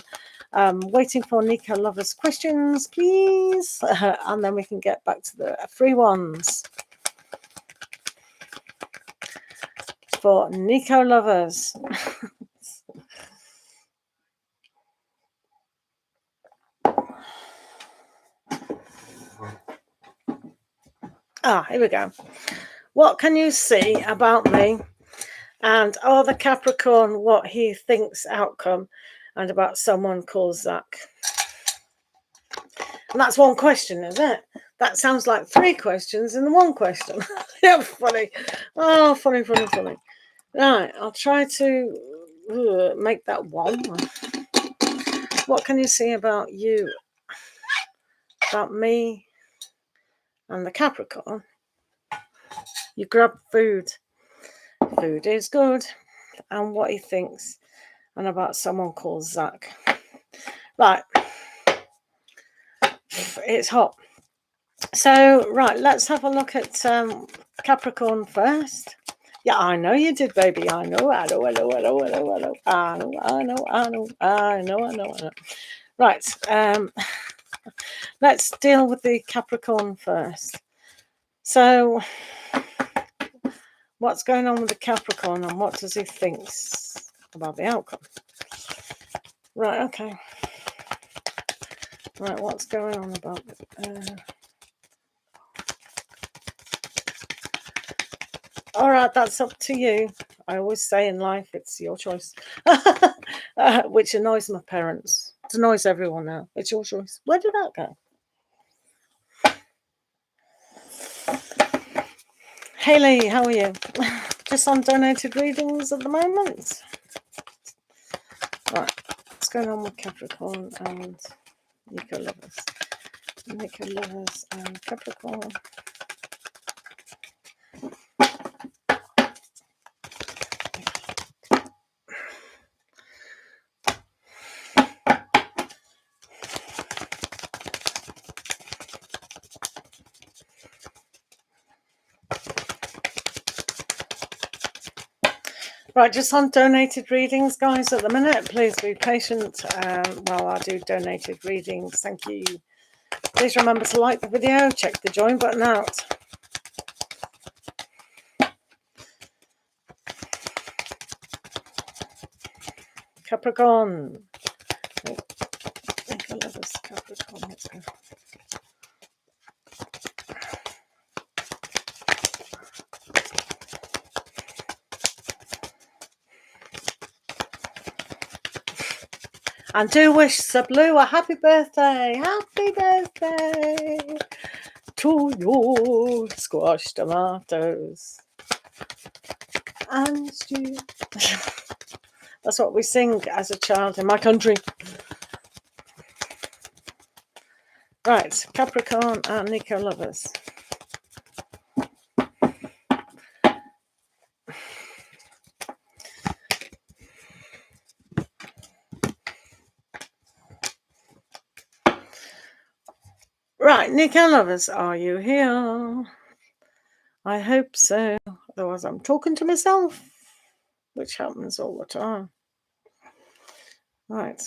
Waiting for Nico Lover's questions, please. And then we can get back to the free ones. For Nico Lovers. Here we go. What can you see about me? And the Capricorn, what he thinks outcome, and about someone called Zach. And that's one question, isn't it? That sounds like 3 questions in the one question. Yeah, funny. Oh, funny. Right, I'll try to make that one. What can you see about you? About me and the Capricorn? You grab food. Food is good. And what he thinks. And about someone called Zach. Right. It's hot. So, right, let's have a look at Capricorn first. Yeah, I know you did, baby. I know. Right. Let's deal with the Capricorn first. So, what's going on with the Capricorn, and what does he think about the outcome? Right, okay. Right, what's going on about all right, that's up to you. I always say in life, it's your choice. Which annoys my parents. It annoys everyone now. It's your choice. Where did that go? Haley, how are you? Just on donated readings at the moment. Right, what's going on with Capricorn and Nico Lovers? Nico Lovers and Capricorn. Right, just on donated readings, guys, at the minute. Please be patient while I do donated readings. Thank you. Please remember to like the video, check the join button out. Capricorn. Capricorn. Let's go. And do wish Sir Blue a happy birthday. Happy birthday to your squash tomatoes. And stew. That's what we sing as a child in my country. Right, Capricorn and Nico Lovers. Right, Nico lovers, are you here? I hope so. Otherwise, I'm talking to myself, which happens all the time. Right.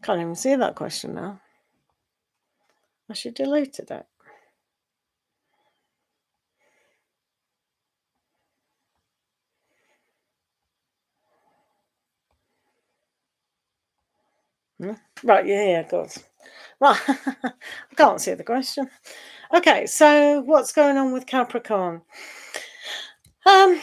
Can't even see that question now. I should deleted it. Right, yeah, good. Right, I can't see the question. Okay, so what's going on with Capricorn? I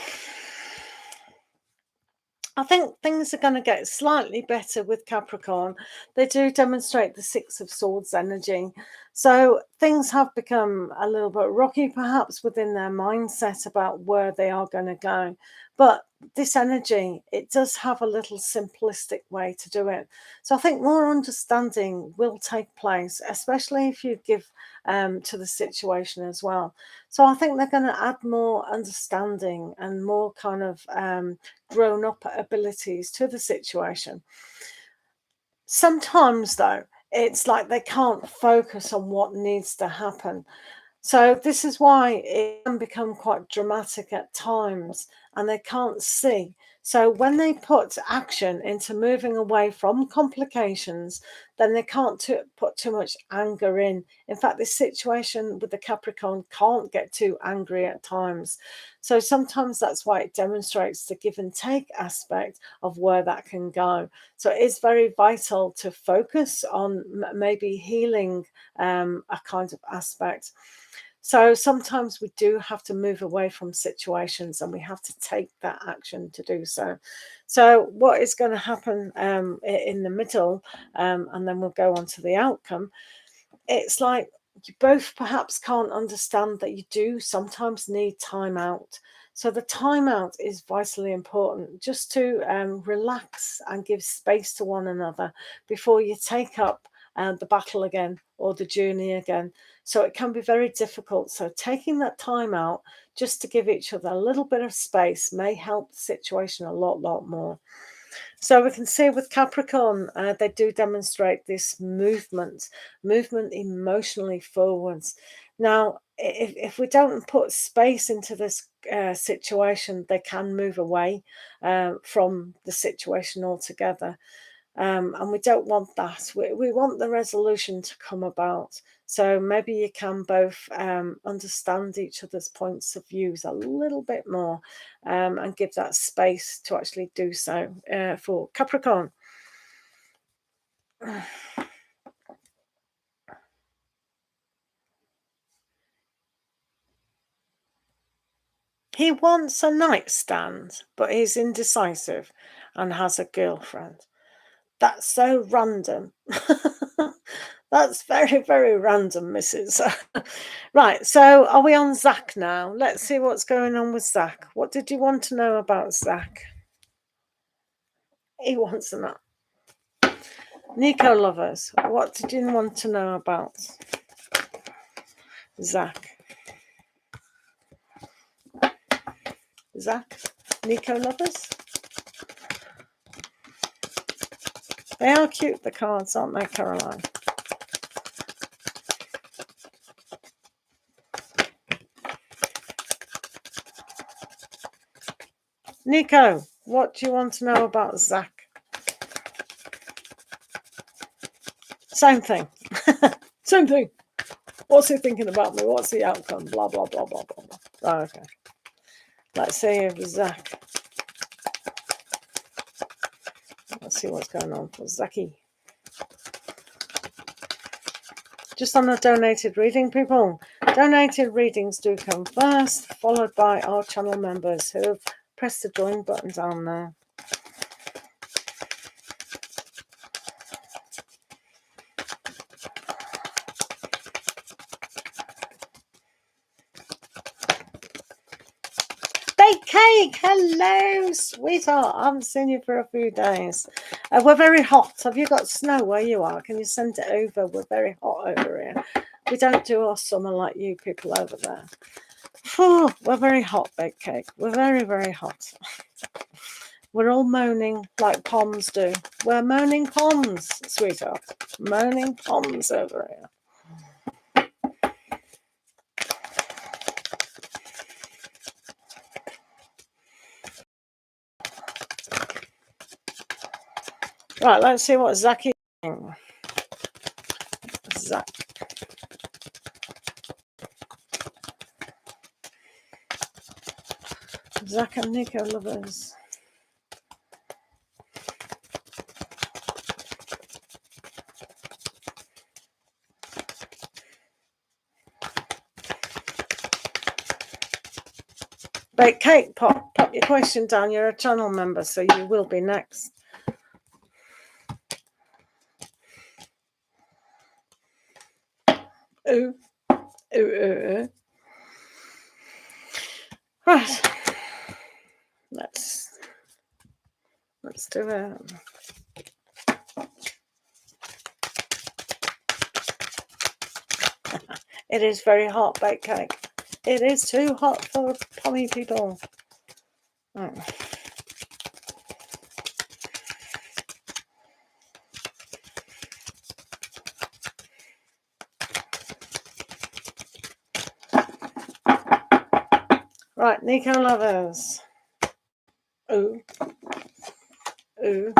think things are going to get slightly better with Capricorn. They do demonstrate the Six of Swords energy. So things have become a little bit rocky, perhaps, within their mindset about where they are going to go. But this energy, it does have a little simplistic way to do it. So I think more understanding will take place, especially if you give to the situation as well. So I think they're going to add more understanding and more kind of grown up abilities to the situation. Sometimes, though, it's like they can't focus on what needs to happen. So this is why it can become quite dramatic at times and they can't see. So when they put action into moving away from complications, then they can't put too much anger in. In fact, this situation with the Capricorn can't get too angry at times. So sometimes that's why it demonstrates the give and take aspect of where that can go. So it is very vital to focus on maybe healing a kind of aspect. So sometimes we do have to move away from situations and we have to take that action to do so. So what is going to happen in the middle, and then we'll go on to the outcome, it's like you both perhaps can't understand that you do sometimes need time out. So the time out is vitally important, just to relax and give space to one another before you take up the battle again or the journey again. So it can be very difficult. So taking that time out just to give each other a little bit of space may help the situation a lot more. So we can see with Capricorn, they do demonstrate this movement emotionally forwards. Now, if we don't put space into this situation, they can move away from the situation altogether. And we don't want that. We want the resolution to come about. So maybe you can both understand each other's points of views a little bit more and give that space to actually do so for Capricorn. He wants a nightstand, but he's indecisive and has a girlfriend. That's so random. That's very random, Mrs. Right, so are we on Zach now? Let's see what's going on with Zach. What did you want to know about Zach? He wants to know. Nico lovers, what did you want to know about Zach? Zach, Nico lovers? They are cute, the cards, aren't they, Caroline? Nico, what do you want to know about Zach? Same thing. Same thing. What's he thinking about me? What's the outcome? Blah, blah, blah, blah, blah, blah. Oh, okay. Let's see if Zach. Let's see what's going on for Zachy. Just on the donated reading, people. Donated readings do come first, followed by our channel members who have pressed the join button down there. Cake, hello, sweetheart. I haven't seen you for a few days. We're very hot. Have you got snow where you are? Can you send it over? We're very hot over here. We don't do our summer like you people over there. Whew, we're very hot, baked cake. We're very, very hot. We're all moaning like Poms do. We're moaning Poms, sweetheart. Moaning Poms over here. Right, let's see what Zach is doing. Zach. Zach and Nico lovers. Bake cake, pop your question down. You're a channel member, so you will be next. Ooh, ooh, ooh, ooh. Right. Let's do it. It is very hot, baked cake. It is too hot for pommy people. Oh. Right, Nico lovers. Ooh. Ooh.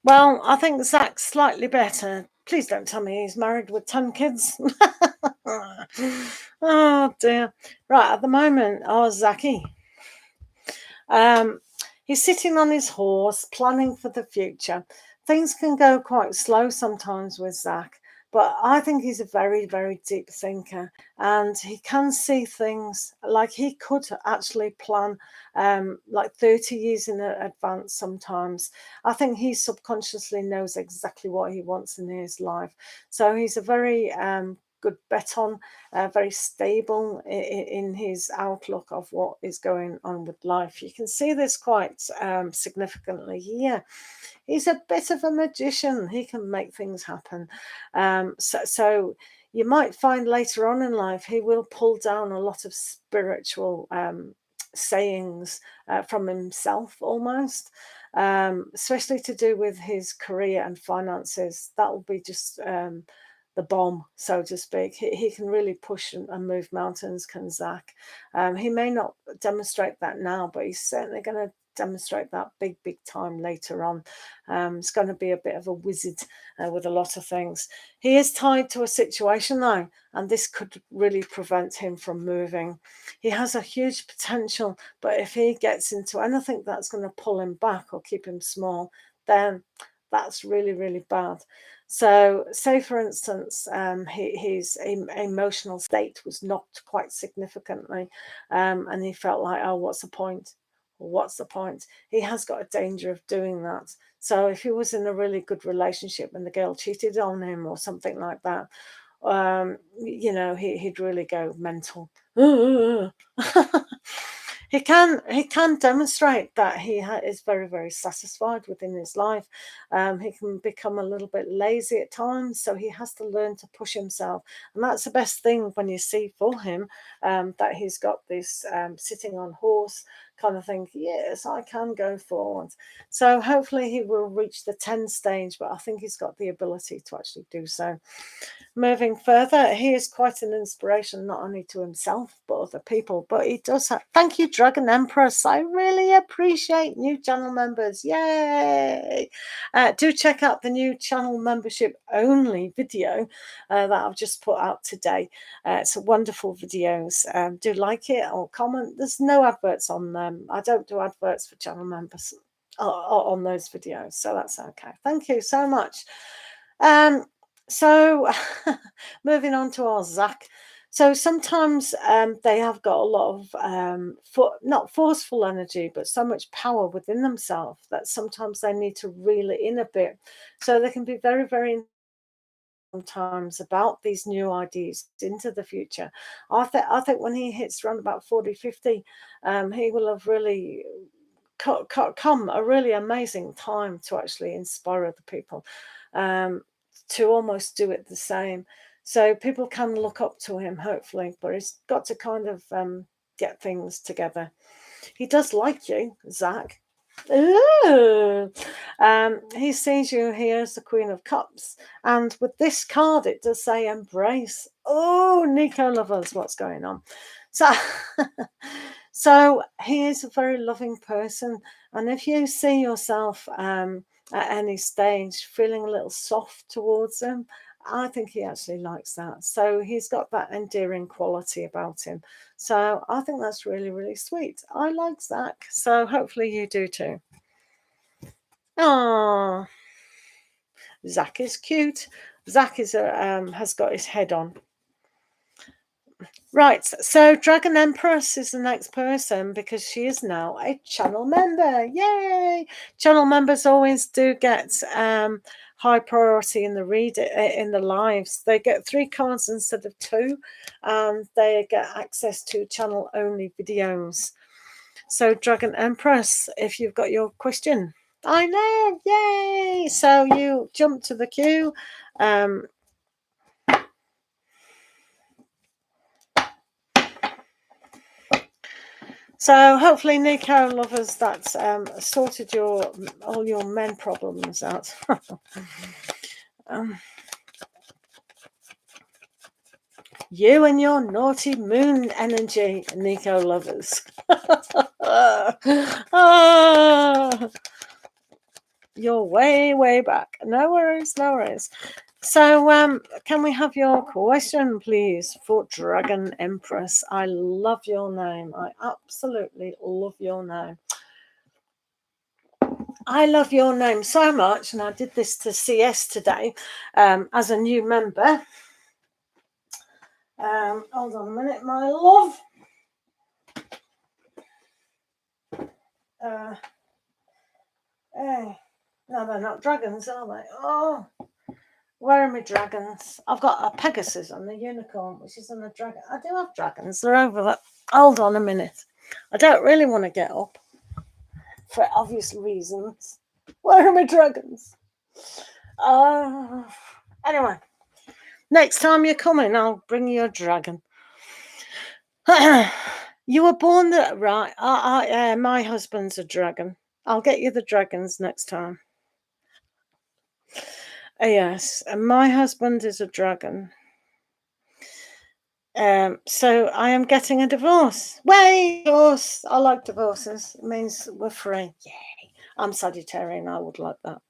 Well, I think Zach's slightly better. Please don't tell me he's married with 10 kids. Oh, dear. Right, at the moment, Zachy. He's sitting on his horse, planning for the future. Things can go quite slow sometimes with Zach, but I think he's a very, very deep thinker, and he can see things like he could actually plan like 30 years in advance sometimes. I think he subconsciously knows exactly what he wants in his life. So he's a very good bet on, very stable in his outlook of what is going on with life. You can see this quite significantly here. He's a bit of a magician. He can make things happen. So you might find later on in life he will pull down a lot of spiritual sayings from himself almost, especially to do with his career and finances. That will be just the bomb, so to speak. He can really push and move mountains, can Zach. He may not demonstrate that now, but he's certainly going to demonstrate that big time later on. It's going to be a bit of a wizard with a lot of things. He is tied to a situation though, and this could really prevent him from moving. He has a huge potential, but if he gets into anything that's going to pull him back or keep him small, then that's really, really bad. So say for instance, his emotional state was knocked quite significantly, and he felt like, oh, what's the point? What's the point? He has got a danger of doing that. So if he was in a really good relationship and the girl cheated on him or something like that, you know, he'd really go mental. He can demonstrate that he is very, very satisfied within his life. He can become a little bit lazy at times, so he has to learn to push himself, and that's the best thing when you see for him, that he's got this sitting on horse kind of thing. Yes, I can go forward. So hopefully he will reach the 10 stage, but I think he's got the ability to actually do so. Moving further, he is quite an inspiration not only to himself but other people. But he does have, thank you, Dragon Empress. I really appreciate new channel members. Yay! Do check out the new channel membership only video that I've just put out today. It's a wonderful videos. Do like it or comment. There's no adverts on them. I don't do adverts for channel members on those videos, so that's okay. Thank you so much. So moving on to our Zach. So sometimes they have got a lot of not forceful energy, but so much power within themselves that sometimes they need to reel it in a bit. So they can be very, very sometimes about these new ideas into the future. I think when he hits around about 40, 50, he will have really come a really amazing time to actually inspire other people to almost do it the same. So people can look up to him, hopefully, but he's got to kind of get things together. He does like you, Zach. Ooh. He sees you here as the Queen of Cups. And with this card, it does say embrace. Oh, Nico lovers, what's going on? So, so he is a very loving person. And if you see yourself at any stage feeling a little soft towards him, I think he actually likes that. So he's got that endearing quality about him. So I think that's really, really sweet. I like Zach. So hopefully you do too. Oh, Zach is cute. Zach is has got his head on. Right, so Dragon Empress is the next person because she is now a channel member. Yay! Channel members always do get high priority in the lives. They get 3 cards instead of 2, and they get access to channel only videos. So Dragon Empress, if you've got your question, I know, yay! So you jump to the queue. So hopefully, Nico lovers, that's sorted all your men problems out. You and your naughty moon energy, Nico lovers. You're way, way back. No worries, no worries. So can we have your question, please, for Dragon Empress? I love your name. I absolutely love your name. I love your name so much, and I did this to CS today as a new member. Hold on a minute, my love. Hey. No, they're not dragons, are they? Oh, where are my dragons? I've got a Pegasus and a unicorn, which isn't a dragon. I do have dragons. They're over there. Hold on a minute. I don't really want to get up for obvious reasons. Where are my dragons? Anyway, next time you're coming, I'll bring you a dragon. You were born right. My husband's a dragon. I'll get you the dragons next time. Yes, and my husband is a dragon. So I am getting a divorce. Way divorce. I like divorces. It means we're free. Yay. I'm Sagittarian. I would like that.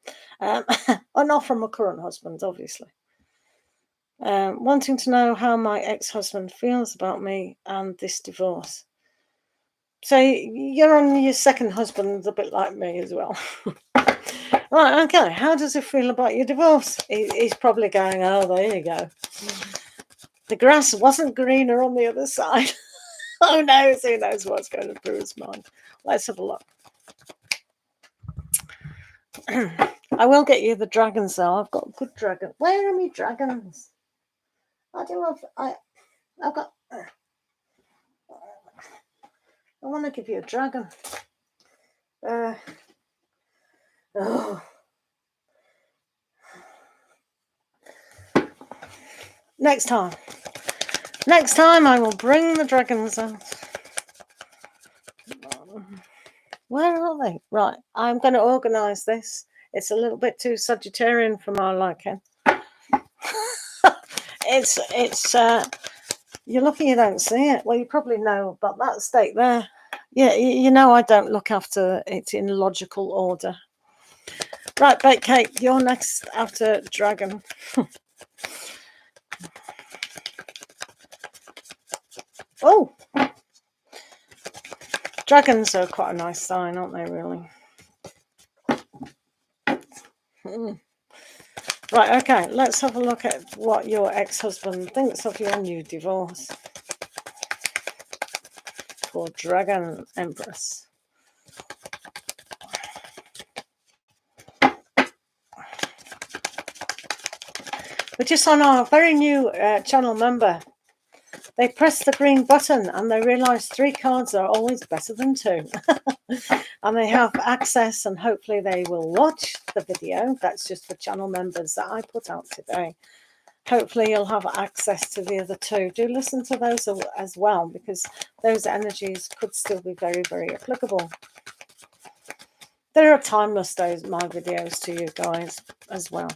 Not from my current husband, obviously. Wanting to know how my ex-husband feels about me and this divorce. So you're on your second husband, a bit like me as well. Right, okay. How does he feel about your divorce? He's probably going, oh, there you go. The grass wasn't greener on the other side. Who knows what's going through his mind. Let's have a look. I will get you the dragons, though. I've got a good dragon. Where are my dragons? I've got... I want to give you a dragon. Next time I will bring the dragons out. Where are they? Right, I'm going to organise this. It's a little bit too Sagittarian for my liking. It's you're lucky you don't see it. Well, you probably know about that stake there. Yeah, you know I don't look after it in logical order. Right, Bake Cake, you're next after Dragon. Oh! Dragons are quite a nice sign, aren't they, really? Right, okay, let's have a look at what your ex-husband thinks of your new divorce. For Dragon Empress. We're just on our very new channel member. They press the green button and they realise 3 cards are always better than 2. And they have access, and hopefully they will watch the video. That's just for channel members that I put out today. hopefully you'll have access to the other two. Do listen to those as well, because those energies could still be very, very applicable. They are timeless, those my videos to you guys as well.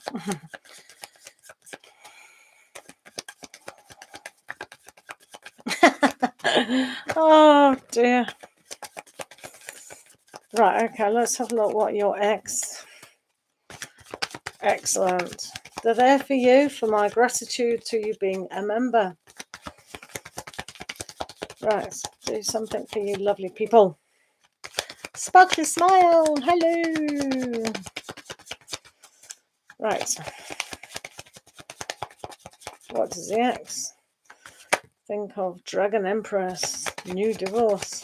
Oh dear. Right, okay, let's have a look what your ex. Excellent. They're there for you, for my gratitude to you being a member. Right, do something for you lovely people. Sparkly smile, hello. Right. What does the ex think of? Dragon Empress, new divorce.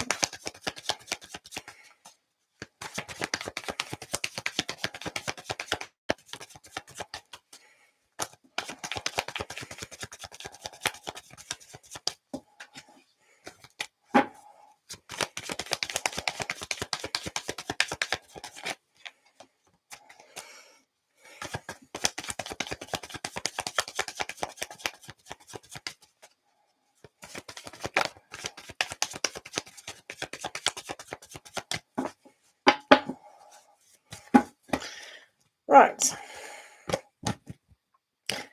Right.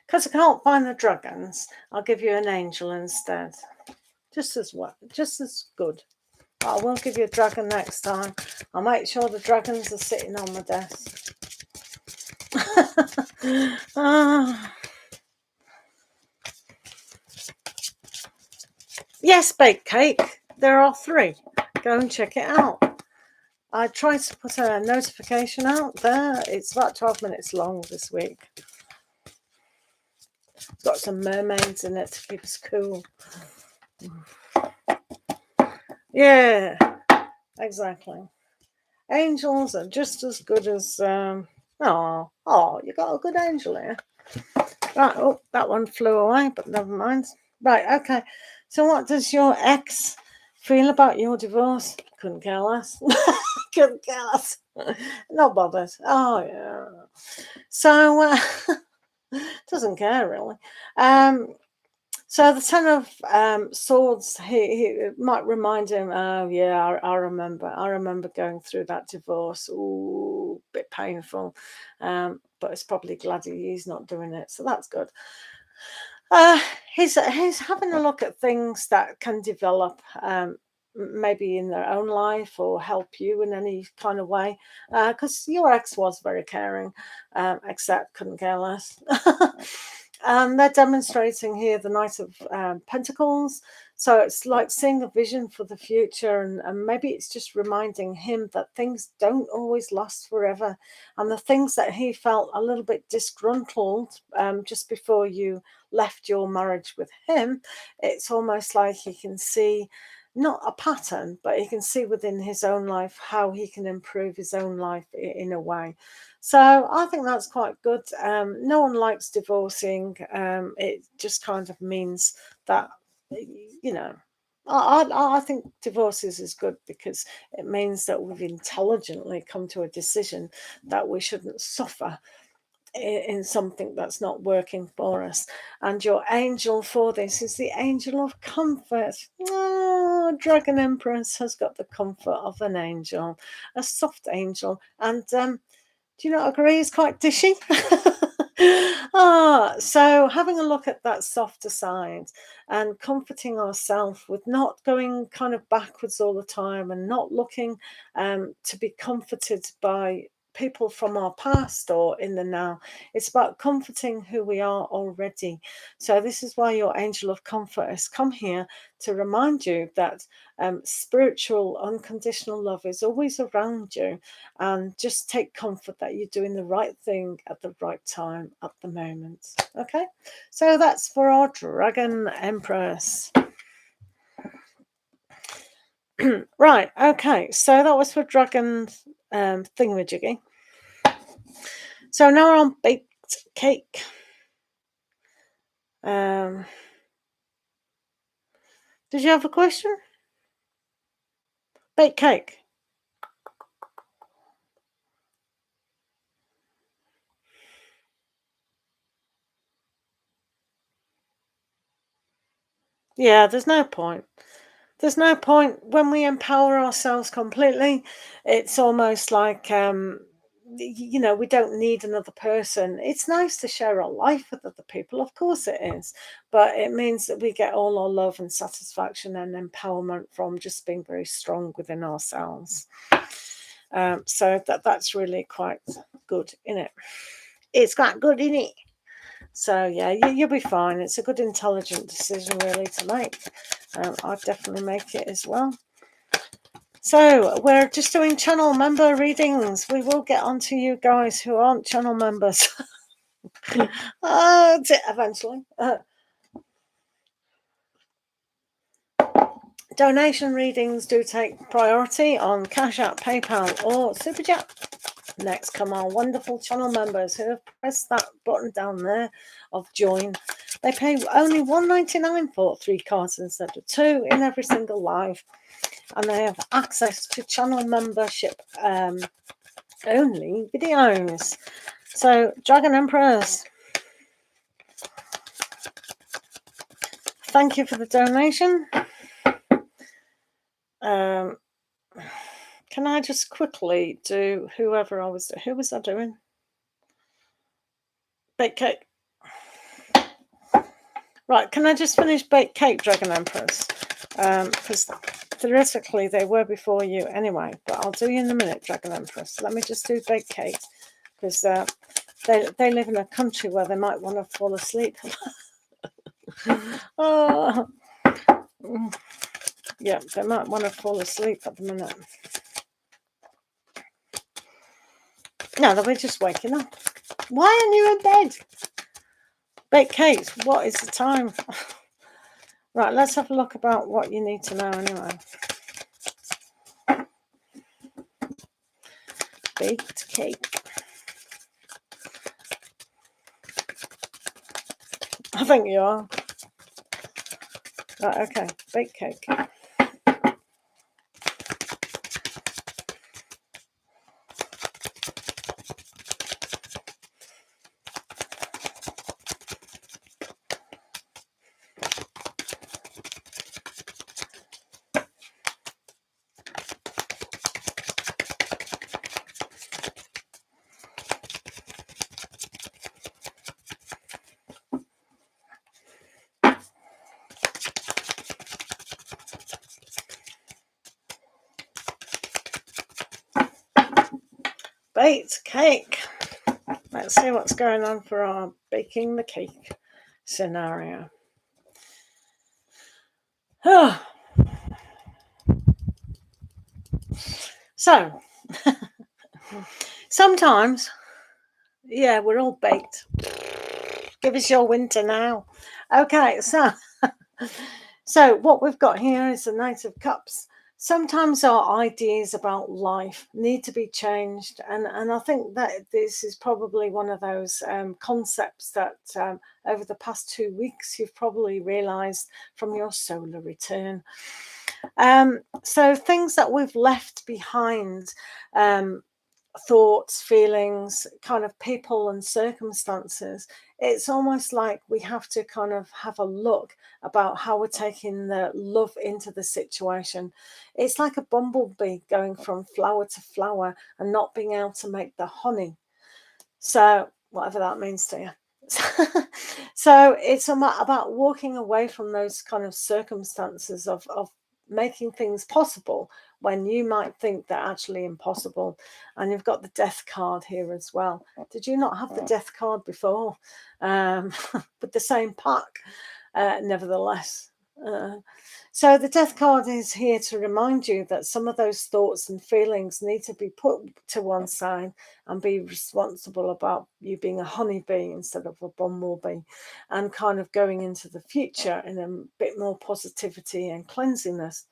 Because I can't find the dragons, I'll give you an angel instead. Just as well, just as good. But I will give you a dragon next time. I'll make sure the dragons are sitting on my desk. Yes, baked cake. There are 3. Go and check it out. I tried to put a notification out there. It's about 12 minutes long this week. It's got some mermaids in it to keep us cool. Yeah, exactly. Angels are just as good as... you got a good angel here. Right, oh, that one flew away, but never mind. Right, okay. So what does your ex feel about your divorce? Couldn't care less. Couldn't care less. Not bothered. Oh, yeah. So, doesn't care, really. So the Ten of Swords, he might remind him, oh, yeah, I remember going through that divorce. Ooh, bit painful. But it's probably glad he's not doing it. So that's good. He's having a look at things that can develop maybe in their own life or help you in any kind of way, because your ex was very caring, except couldn't care less. And they're demonstrating here the Knight of Pentacles. So it's like seeing a vision for the future, and maybe it's just reminding him that things don't always last forever, and the things that he felt a little bit disgruntled just before you left your marriage with him, it's almost like he can see not a pattern, but he can see within his own life how he can improve his own life in a way. So I think that's quite good. No one likes divorcing. It just kind of means that, you know, I think divorces is good because it means that we've intelligently come to a decision that we shouldn't suffer in something that's not working for us. And your angel for this is the angel of comfort. Oh, Dragon Empress has got the comfort of an angel, a soft angel. And do you not agree? It's quite dishy. So having a look at that softer side and comforting ourselves with not going kind of backwards all the time and not looking to be comforted by people from our past or in the now. It's about comforting who we are already. So this is why your angel of comfort has come here to remind you that spiritual unconditional love is always around you, and just take comfort that you're doing the right thing at the right time at the moment. Okay, so that's for our Dragon Empress. Right, okay, so that was for Dragon thingamajiggy. So now we're on baked cake. Did you have a question? Baked cake. Yeah, there's no point. There's no point when we empower ourselves completely. It's almost like, you know, we don't need another person. It's nice to share our life with other people, of course it is, but it means that we get all our love and satisfaction and empowerment from just being very strong within ourselves. So that's really quite good, isn't it? It's quite good, isn't it? So yeah, you'll be fine. It's a good, intelligent decision really to make. I'd definitely make it as well. So we're just doing channel member readings. We will get on to you guys who aren't channel members eventually. Donation readings do take priority on Cash App, PayPal or Superchat. Next come our wonderful channel members who have pressed that button down there of join. They pay only $1.99 for 3 cards instead of 2 in every single live, and they have access to channel membership only videos. So Dragon Emperors, thank you for the donation. Can I just quickly do who was I doing? Baked cake. Right, can I just finish baked cake, Dragon Emperors? Because theoretically they were before you anyway, but I'll do you in a minute, Dragon Empress. Let me just do baked cake, because they live in a country where they might want to fall asleep. Oh, yeah, they might want to fall asleep at the minute. No, they'll be just waking up. Why aren't you in bed? Baked cakes, what is the time? Right, let's have a look about what you need to know anyway. Baked cake. I think you are. Right, okay, baked cake. Baked cake. Let's see what's going on for our baking the cake scenario. So, sometimes, yeah, we're all baked. Give us your winter now. Okay, so what we've got here is the Knight of Cups. Sometimes our ideas about life need to be changed, and I think that this is probably one of those concepts that over the past 2 weeks you've probably realized from your solar return. So things that we've left behind, thoughts, feelings, kind of people and circumstances, it's almost like we have to kind of have a look about how we're taking the love into the situation. It's like a bumblebee going from flower to flower and not being able to make the honey. So whatever that means to you. So it's about walking away from those kind of circumstances of making things possible when you might think they're actually impossible. And you've got the death card here as well. Did you not have the death card before? With the same pack, nevertheless. So the death card is here to remind you that some of those thoughts and feelings need to be put to one side and be responsible about you being a honeybee instead of a bumblebee, and kind of going into the future in a bit more positivity and cleansiness,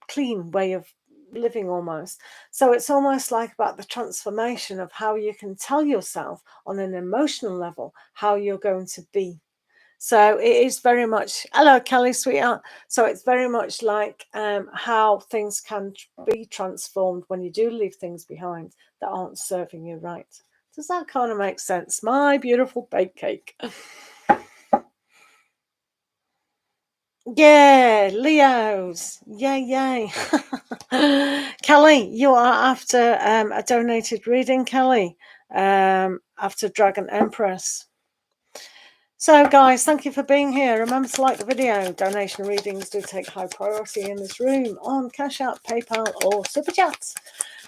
clean way of living almost. So it's almost like about the transformation of how you can tell yourself on an emotional level how you're going to be. So it is very much, hello Kelly, sweetheart. So it's very much like how things can be transformed when you do leave things behind that aren't serving you right. Does that kind of make sense? My beautiful baked cake. Yeah, Leos. Yay, yay. Kelly, you are after a donated reading, Kelly, after Dragon Empress. So, guys, thank you for being here. Remember to like the video. Donation readings do take high priority in this room on Cash App, PayPal, or Super Chat.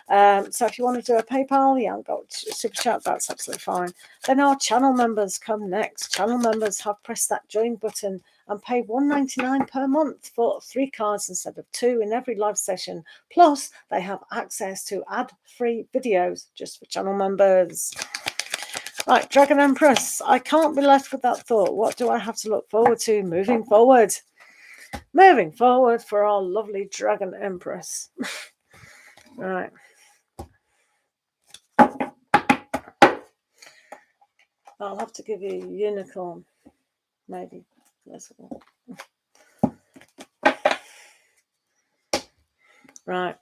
So if you want to do a PayPal, you haven't got Super Chat, that's absolutely fine. Then our channel members come next. Channel members have pressed that join button and pay $1.99 per month for 3 cards instead of 2 in every live session. Plus, they have access to ad-free videos just for channel members. Right, Dragon Empress, I can't be left with that thought. What do I have to look forward to moving forward? Moving forward for our lovely Dragon Empress. Right. I'll have to give you a unicorn, maybe. Let's go. Right.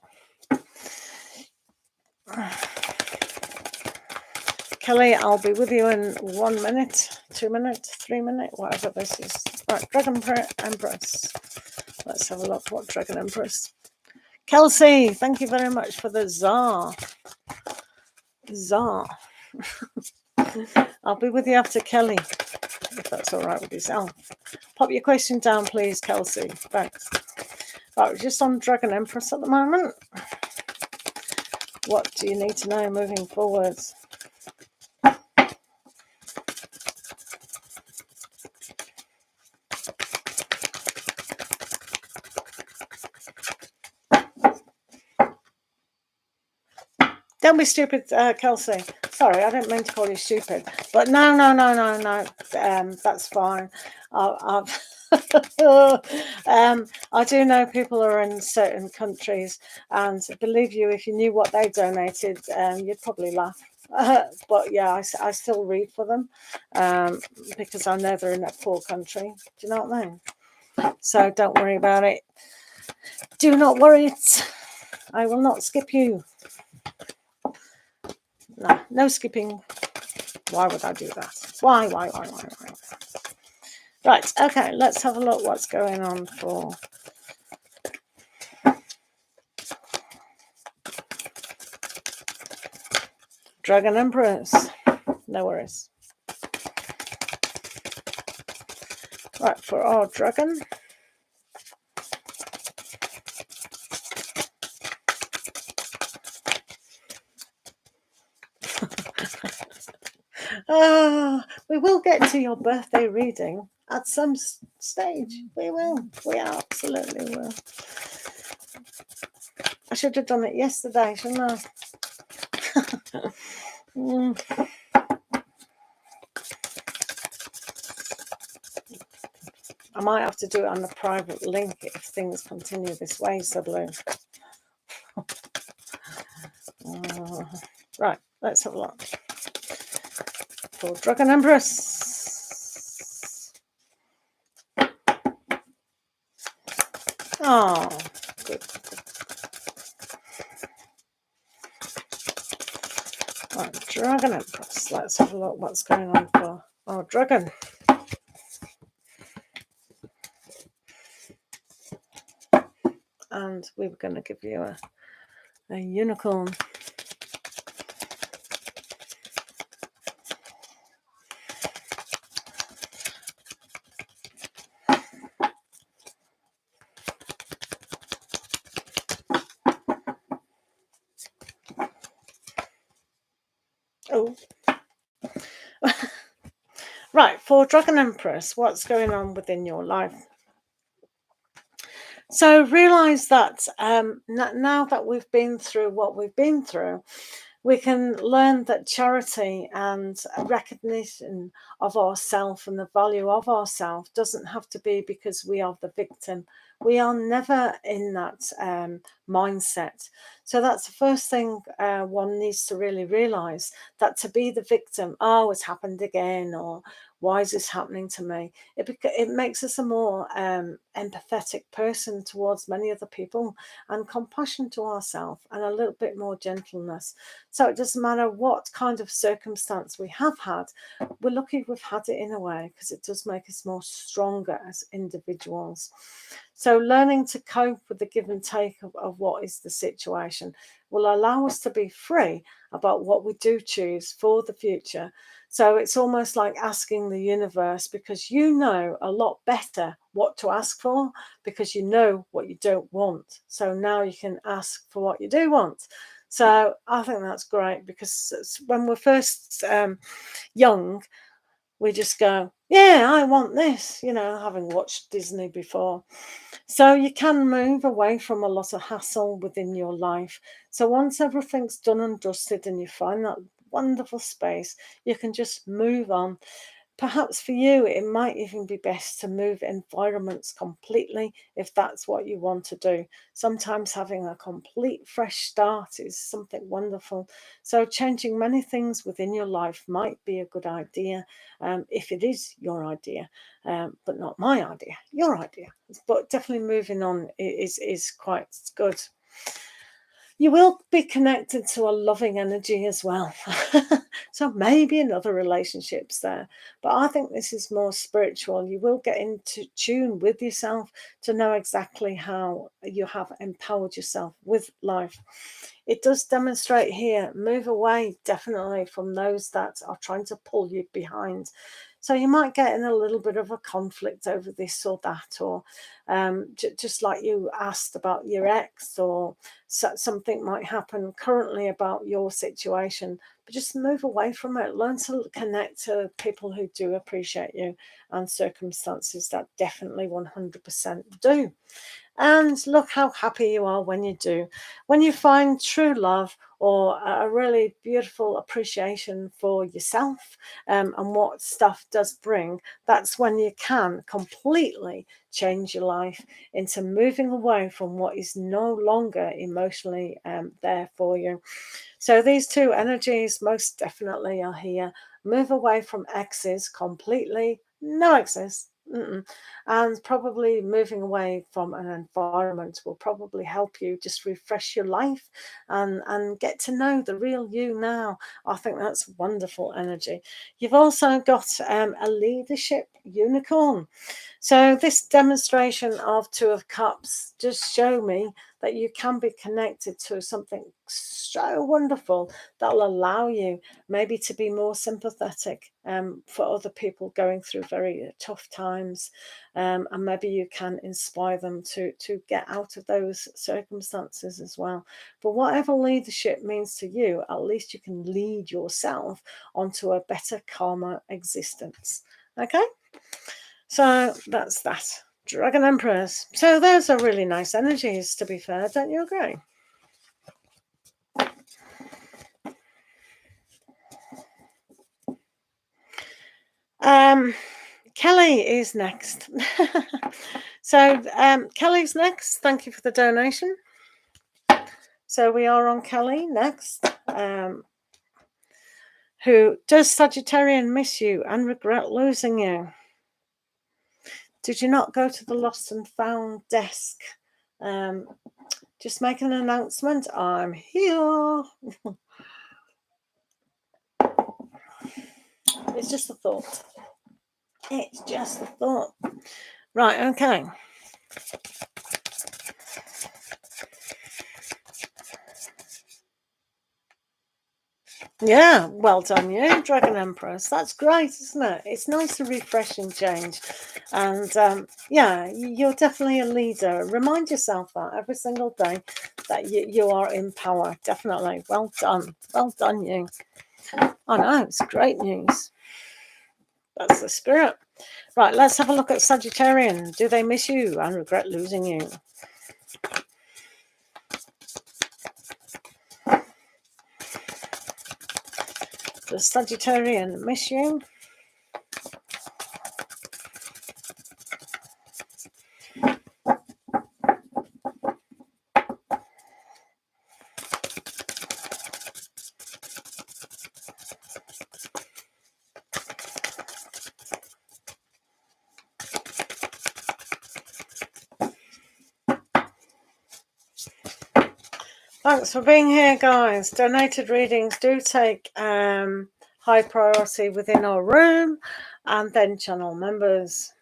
Kelly, I'll be with you in 1 minute, 2 minutes, 3 minutes, whatever this is. Right, Dragon Empress. Let's have a look what Dragon Empress. Kelsey, thank you very much for the Tsar. Tsar. I'll be with you after Kelly, if that's all right with yourself. Pop your question down, please, Kelsey. Thanks. Right, we're just on Dragon Empress at the moment. What do you need to know moving forward? Don't be stupid, Kelsey. Sorry, I didn't mean to call you stupid. But no. That's fine. I do know people are in certain countries, and believe you, if you knew what they donated, you'd probably laugh. But yeah, I still read for them because I know they're in a poor country. Do you know what I mean? So don't worry about it. Do not worry it. I will not skip you. No skipping. Why would I do that? Why? Right, okay, let's have a look what's going on for Dragon Empress. No worries. Right, for our dragon. We will get to your birthday reading at some stage. We will. We absolutely will. I should have done it yesterday, shouldn't I? I might have to do it on a private link if things continue this way, suddenly. Right, let's have a look. For Dragon Empress. Oh, good. Right, Dragon Empress. Let's have a look what's going on for our dragon. And we were going to give you a unicorn. Oh. Right, for Dragon Empress, what's going on within your life? So realize that now that we've been through what we've been through, we can learn that charity and recognition of ourself and the value of ourself doesn't have to be because we are the victim. We are never in that mindset. So that's the first thing one needs to really realize, that to be the victim, oh, it's happened again, or why is this happening to me? It makes us a more empathetic person towards many other people, and compassion to ourselves, and a little bit more gentleness. So it doesn't matter what kind of circumstance we have had, we're lucky we've had it in a way, because it does make us more stronger as individuals. So learning to cope with the give and take of what is the situation will allow us to be free about what we do choose for the future. So it's almost like asking the universe, because you know a lot better what to ask for, because you know what you don't want. So now you can ask for what you do want. So I think that's great, because when we're first young, we just go, yeah, I want this, having watched Disney before. So you can move away from a lot of hassle within your life. So once everything's done and dusted and you find that wonderful space, you can just move on. Perhaps for you, it might even be best to move environments completely if that's what you want to do. Sometimes having a complete fresh start is something wonderful. So changing many things within your life might be a good idea, if it is your idea, but not my idea, your idea. But definitely moving on is quite good. You will be connected to a loving energy as well. So maybe another relationship's there. But I think this is more spiritual. You will get into tune with yourself to know exactly how you have empowered yourself with life. It does demonstrate here, move away definitely from those that are trying to pull you behind. So you might get in a little bit of a conflict over this or that, or just like you asked about your ex, or something might happen currently about your situation, but just move away from it. Learn to connect to people who do appreciate you, and circumstances that definitely 100% do. And look how happy you are when you do. When you find true love, or a really beautiful appreciation for yourself, and what stuff does bring, that's when you can completely change your life into moving away from what is no longer emotionally there for you. So these two energies most definitely are here. Move away from exes completely, no exes. And probably moving away from an environment will probably help you just refresh your life, and get to know the real you now. I think that's wonderful energy. You've also got a leadership unicorn. So this demonstration of Two of Cups just show me that you can be connected to something so wonderful that will allow you maybe to be more sympathetic for other people going through very tough times, and maybe you can inspire them to get out of those circumstances as well. But whatever leadership means to you, at least you can lead yourself onto a better, calmer existence. Okay? So that's that. Dragon Empress. So those are really nice energies, to be fair. Don't you agree? Kelly is next. So Kelly's next. Thank you for the donation. So we are on Kelly next. Who does Sagittarian miss you and regret losing you? Did you not go to the lost and found desk? Just make an announcement. I'm here. It's just a thought. It's just a thought. Right, okay. Yeah, well done you, Dragon Empress. That's great, isn't it? It's nice to refresh and change. And yeah, you're definitely a leader. Remind yourself that every single day, that you are in power. Definitely. Well done. Well done you. I know, it's great news. That's the spirit. Right, let's have a look at Sagittarian. Do they miss you and regret losing you? Does Sagittarian miss you? Thanks for being here, guys. Donated readings do take high priority within our room, and then channel members.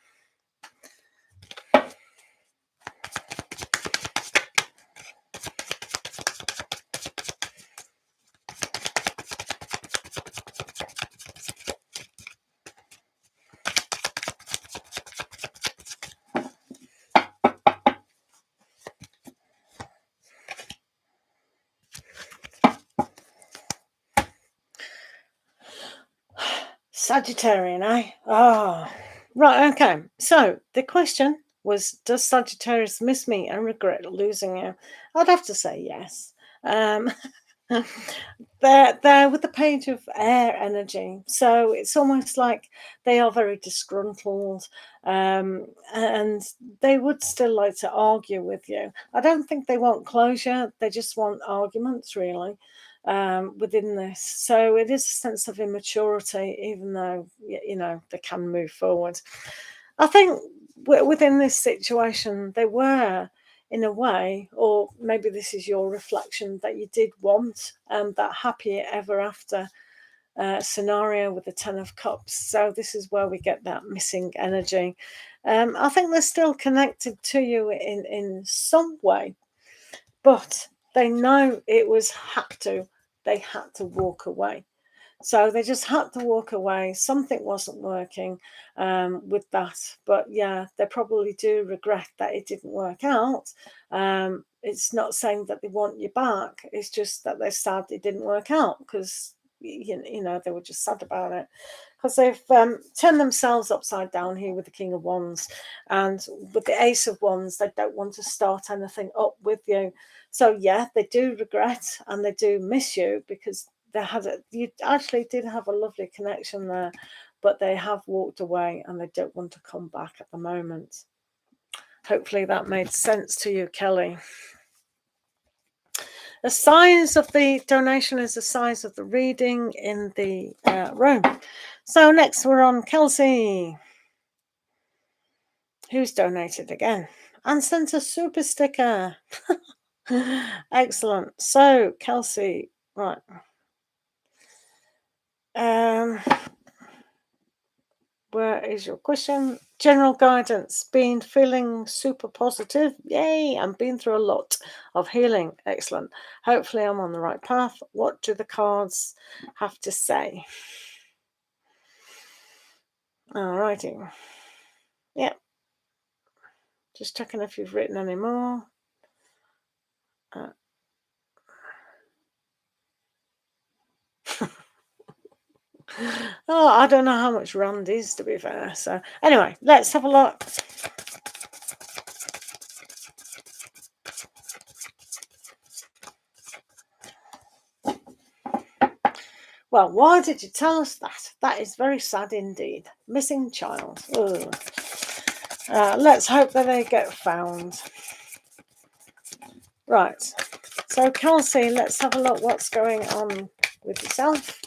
Sagittarian, eh? Oh, right, okay. So the question was, does Sagittarius miss me and regret losing you? I'd have to say yes. They're with the Page of Air energy, so it's almost like they are very disgruntled, and they would still like to argue with you. I don't think they want closure; they just want arguments, really, within this. So it is a sense of immaturity, even though they can move forward. I think within this situation, they were, in a way, or maybe this is your reflection, that you did want that happy ever after scenario with the 10 of Cups. So this is where we get that missing energy. I think they're still connected to you in some way, but they know they had to walk away. So they just had to walk away. Something wasn't working with that. But yeah, they probably do regret that it didn't work out. It's not saying that they want you back. It's just that they're sad it didn't work out, because, they were just sad about it. Because they've turned themselves upside down here with the King of Wands. And with the Ace of Wands, they don't want to start anything up with you. So yeah, they do regret and they do miss you, because you actually did have a lovely connection there, but they have walked away and they don't want to come back at the moment. Hopefully that made sense to you, Kelly. The size of the donation is the size of the reading in the room. So next we're on Kelsey, who's donated again and sent a super sticker. Excellent. So Kelsey, right. Where is your question? General guidance. Feeling super positive. Yay. I'm been through a lot of healing. Excellent. Hopefully I'm on the right path. What do the cards have to say? Alrighty. Yep. Just checking if you've written any more. Oh, I don't know how much Rand is, to be fair. So anyway, let's have a look. Well, why did you tell us that? That is very sad indeed. Missing child. Let's hope that they get found. Right. So Kelsey, let's have a look what's going on with yourself.